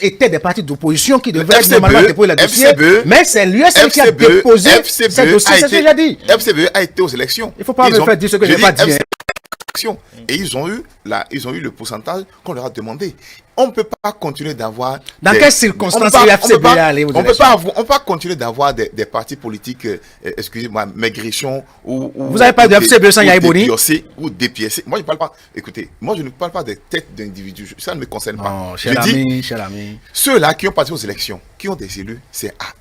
Speaker 2: étaient des partis d'opposition qui devaient normalement déposer les dossiers. Mais c'est l'USL qui a déposé ces dossiers. C'est ce que j'ai dit.
Speaker 3: FCBE a été aux élections.
Speaker 2: Il ne faut pas me faire dire ce que je n'ai pas dit.
Speaker 3: Et ils ont eu le pourcentage qu'on leur a demandé. On ne peut pas continuer d'avoir...
Speaker 2: Dans quelles circonstances le FCBE est allé aux élections?
Speaker 3: On ne peut pas continuer d'avoir des partis politiques, excusez-moi, maigrichons ou...
Speaker 2: Vous n'avez pas de FCBE sans Yaïboni?
Speaker 3: Ou dépiécés. Moi, je ne parle pas... Écoutez, moi, je ne parle pas des têtes d'individus. Ça ne me concerne pas.
Speaker 2: Non, cher ami.
Speaker 3: Ceux-là qui ont parti aux élections, qui ont des élus, c'est à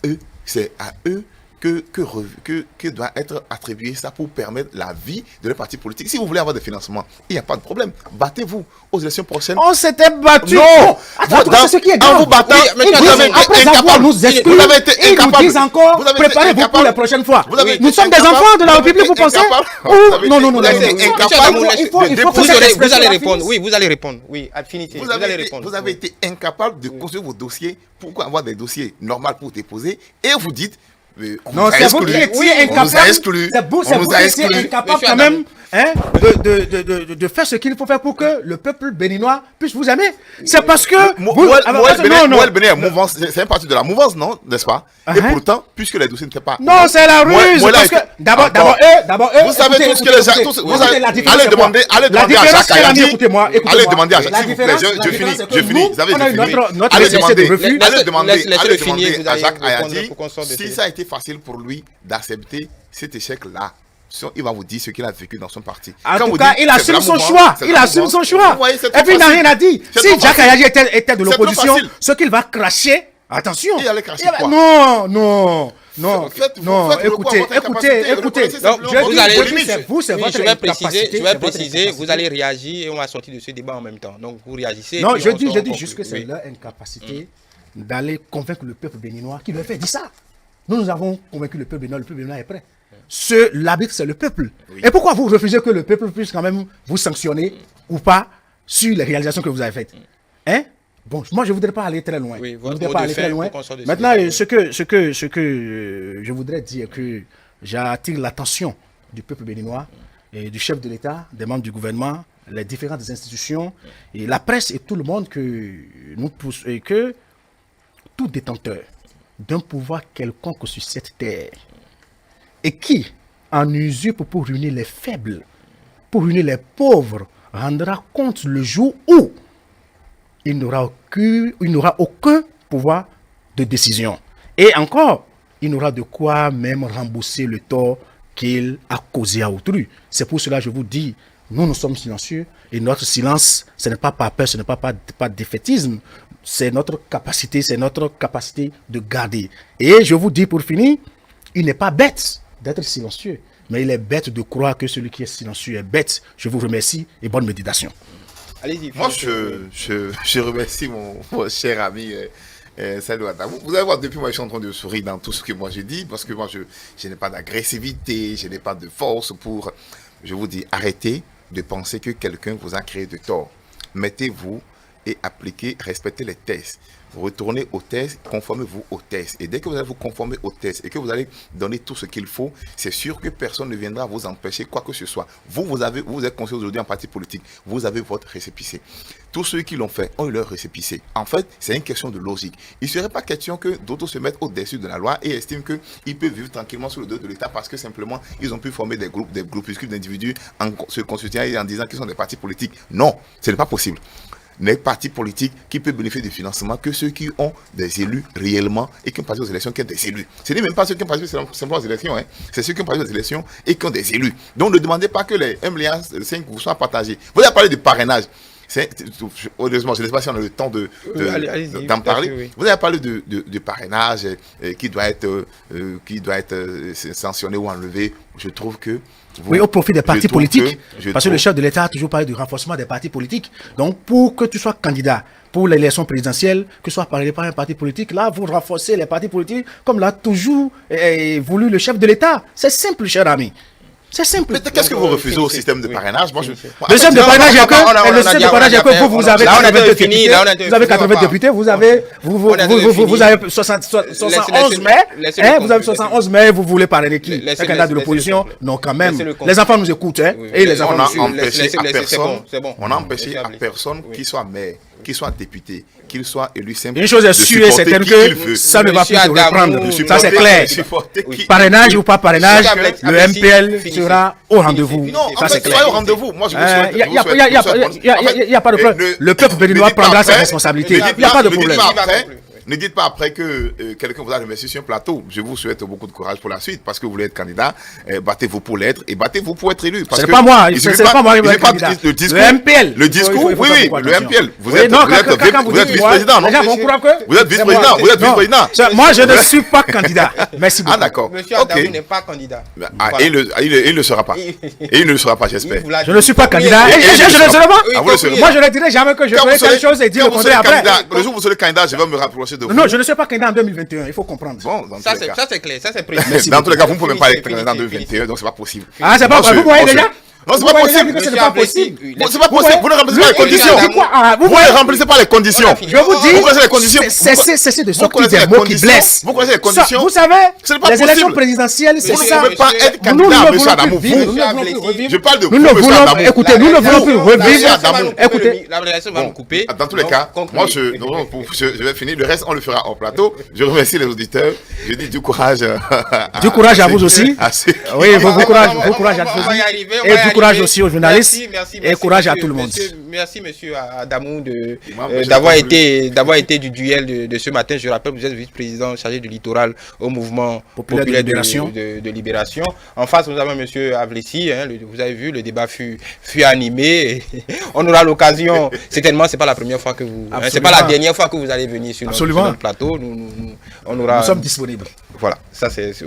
Speaker 3: eux que doit être attribué ça pour permettre la vie de les partis politiques. Si vous voulez avoir des financements, il n'y a pas de problème. Battez-vous aux élections prochaines.
Speaker 2: On s'était battu.
Speaker 3: Non,
Speaker 2: c'est ce qui est grave.
Speaker 3: en vous battant,
Speaker 2: après avoir nous exclus,
Speaker 3: vous avez été
Speaker 2: ils nous
Speaker 3: incapable.
Speaker 2: disent encore,
Speaker 3: Vous avez été
Speaker 2: préparez-vous pour
Speaker 3: incapable.
Speaker 2: la prochaine fois.
Speaker 3: Vous avez
Speaker 2: Nous
Speaker 3: été
Speaker 2: sommes des
Speaker 3: incapable.
Speaker 2: enfants de la
Speaker 3: Vous avez
Speaker 2: République, vous
Speaker 3: été
Speaker 2: pensez?
Speaker 3: incapable.
Speaker 2: Non.
Speaker 3: Vous avez été incapable
Speaker 2: Il faut que
Speaker 1: Vous
Speaker 2: cette
Speaker 1: allez
Speaker 2: expression
Speaker 1: répondre.
Speaker 2: finisse.
Speaker 1: Oui, vous allez répondre. Oui, finissez.
Speaker 3: Vous
Speaker 1: Vous allez
Speaker 3: avez, été,
Speaker 1: répondre.
Speaker 3: vous avez été incapable de construire vos dossiers pour avoir des dossiers normaux pour déposer et vous dites
Speaker 2: Non, c'est vous qui étiez incapable. C'est vous qui étiez incapable quand même de faire ce qu'il faut faire pour que le peuple béninois puisse vous aimer. C'est parce que
Speaker 3: Moël Bénin est mouvance, c'est un parti de la mouvance, non, n'est-ce pas? Et pourtant, puisque les dossiers n'étaient pas.
Speaker 2: Non, c'est la ruse. Parce que d'abord eux.
Speaker 3: Vous savez tout ce que les gens. Vous allez demander à Jacques Ayadi. Allez demander à Jacques. S'il vous plaît, je finis. Vous avez fini. Allez demander à Jacques Ayadi si ça a été facile pour lui d'accepter cet échec-là. Il va vous dire ce qu'il a vécu dans son parti.
Speaker 2: En tout cas, il assume son choix. Il assume son choix. Et puis il n'a rien à dire. Si Jacques Ayadi était de l'opposition, ce qu'il va cracher, attention.
Speaker 3: Il allait cracher quoi?
Speaker 2: Non. Écoutez.
Speaker 1: Je vais préciser, vous allez réagir et on va sortir de ce débat en même temps. Donc vous réagissez.
Speaker 2: Non, je dis juste que c'est leur incapacité d'aller convaincre le peuple béninois qui leur fait dire ça. Nous avons convaincu le peuple béninois est prêt. L'arbitre, c'est le peuple. Oui. Et pourquoi vous refusez que le peuple puisse quand même vous sanctionner ou pas sur les réalisations que vous avez faites? Hein? Bon, moi, je ne voudrais pas aller très loin.
Speaker 1: Oui,
Speaker 2: Maintenant, ce que je voudrais dire, que j'attire l'attention du peuple béninois, et du chef de l'État, des membres du gouvernement, les différentes institutions, et la presse et tout le monde, que tout détenteur d'un pouvoir quelconque sur cette terre, et qui en usurpe pour ruiner les faibles, pour ruiner les pauvres, rendra compte le jour où il n'aura aucun pouvoir de décision. Et encore, il n'aura de quoi même rembourser le tort qu'il a causé à autrui. C'est pour cela que je vous dis, nous sommes silencieux, et notre silence, ce n'est pas par peur, ce n'est pas défaitisme, c'est notre capacité de garder. Et je vous dis pour finir, il n'est pas bête d'être silencieux, mais il est bête de croire que celui qui est silencieux est bête. Je vous remercie et bonne méditation.
Speaker 1: Allez-y.
Speaker 3: Moi, je remercie mon cher ami Salou Adamou. Vous allez voir, depuis moi, je suis en train de sourire dans tout ce que moi j'ai dit, parce que moi, je n'ai pas d'agressivité, je n'ai pas de force pour... Je vous dis, arrêtez de penser que quelqu'un vous a créé de tort. Mettez-vous et appliquez, respectez les tests. Retournez aux tests, conformez-vous aux tests. Et dès que vous allez vous conformer aux tests et que vous allez donner tout ce qu'il faut, c'est sûr que personne ne viendra vous empêcher quoi que ce soit. Vous êtes conscient aujourd'hui en parti politique, vous avez votre récépissé. Tous ceux qui l'ont fait ont eu leur récépissé. En fait, c'est une question de logique. Il ne serait pas question que d'autres se mettent au-dessus de la loi et estiment qu'ils peuvent vivre tranquillement sous le dos de l'État parce que simplement, ils ont pu former des groupuscules d'individus en se constituant et en disant qu'ils sont des partis politiques. Non, ce n'est pas possible. Les partis politiques qui peuvent bénéficier du financement que ceux qui ont des élus réellement et qui ont passé aux élections qui ont des élus. Ce n'est même pas ceux qui ont passé simplement aux élections, c'est ceux qui ont passé aux élections et qui ont des élus. Donc ne demandez pas que les 1,5 milliard vous soient partagés. Vous avez parlé de parrainage. Heureusement, je ne sais pas si on a le temps d'en parler. Oui. Vous avez parlé de parrainage qui doit être sanctionné ou enlevé. Je trouve que...
Speaker 2: Oui, au profit des partis politiques. Parce que le chef de l'État a toujours parlé du renforcement des partis politiques. Donc, pour que tu sois candidat pour l'élection présidentielle, que ce soit parrainé par un parti politique, là, vous renforcez les partis politiques comme l'a toujours voulu le chef de l'État. C'est simple, cher ami. C'est simple.
Speaker 3: Mais qu'est-ce que vous refusez au système de parrainage? Moi,
Speaker 2: le système de parrainage, il y a que vous avez 82 députés, vous avez 80 députés, vous avez 71 maires, vous avez 71 maires, vous voulez parrainer qui? Un candidat de l'opposition? Non, quand même. Les enfants nous écoutent, et les enfants nous suivent.
Speaker 3: On a empêché à personne qu'il soit maire, qu'il soit député, qu'il soit élu simple.
Speaker 2: Une chose est sûre et certaine que ça ne va plus se reprendre. Ça, c'est clair. Parrainage ou pas parrainage, le MPL sera au rendez-vous. Ça, c'est clair.
Speaker 3: Au rendez-vous. Moi, je
Speaker 2: il n'y a pas de problème. Le peuple béninois prendra ses responsabilités. Il n'y a pas de problème.
Speaker 3: Ne dites pas après que quelqu'un vous a remercié sur un plateau. Je vous souhaite beaucoup de courage pour la suite parce que vous voulez être candidat. Battez-vous pour l'être et battez-vous pour être élu.
Speaker 2: Ce n'est pas moi. Ce n'est pas moi.
Speaker 3: Le discours.
Speaker 2: Le MPL.
Speaker 3: Le discours. Oui, le MPL. Vous êtes vice-président, non? Vous êtes vice-président. Vous êtes vice-président.
Speaker 2: Moi, je ne suis pas candidat. Merci beaucoup.
Speaker 3: Ah, d'accord.
Speaker 1: Monsieur Adamou n'est pas candidat.
Speaker 3: Il ne sera pas. Et il ne le sera pas, j'espère.
Speaker 2: Je ne suis pas candidat. Je ne serai pas. Moi, je ne dirai jamais que je ferai quelque chose et dire le contraire après.
Speaker 3: Le jour où vous serez candidat, je vais me rapprocher de vous.
Speaker 2: Non, je ne suis pas candidat en 2021. Il faut comprendre.
Speaker 3: Bon,
Speaker 1: ça c'est clair, ça c'est précis.
Speaker 3: Dans tous les cas, vous ne pouvez même pas être candidat en 2021, donc c'est pas possible.
Speaker 2: Ah, c'est pas possible. Vous voyez déjà?
Speaker 3: Non, c'est pas possible.
Speaker 2: C'est pas possible.
Speaker 3: C'est pas possible. Vous ne remplissez pas les conditions. Vous ne remplissez pas les conditions.
Speaker 2: Je vous dis,
Speaker 3: vous connaissez les conditions.
Speaker 2: Cessez de sortir des mots qui blessent.
Speaker 3: Vous connaissez les conditions.
Speaker 2: Vous savez, les élections présidentielles, c'est ça.
Speaker 3: Vous ne pouvez pas être candidat, monsieur Adamou. Je parle de vous, monsieur Adamou.
Speaker 2: Écoutez, nous ne voulons plus revivre.
Speaker 1: Écoutez, la relation va nous couper.
Speaker 3: Dans tous les cas, moi, je vais finir. Le reste, on le fera en plateau. Je remercie les auditeurs. Je dis du courage.
Speaker 2: Du courage à vous aussi. Oui, bon courage à vous. Et du courage aussi aux journalistes.
Speaker 1: Merci,
Speaker 2: et courage à tout le monde.
Speaker 1: Merci, monsieur Adamou, d'avoir été du duel de ce matin. Je rappelle, vous êtes vice-président chargé du littoral au mouvement populaire de libération. En face, nous avons monsieur Avlessi. Vous avez vu, le débat fut animé. On aura l'occasion. Certainement, c'est pas la première fois que vous. C'est pas la dernière fois que vous allez venir sur notre plateau. Nous
Speaker 2: sommes disponibles.
Speaker 1: Voilà,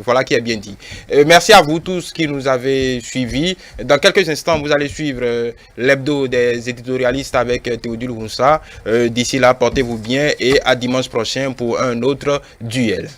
Speaker 1: voilà qui est bien dit. Merci à vous tous qui nous avez suivis. Dans quelques instants, vous allez suivre l'hebdo des éditorialistes avec Théodule Wunsa. D'ici là, portez-vous bien et à dimanche prochain pour un autre duel.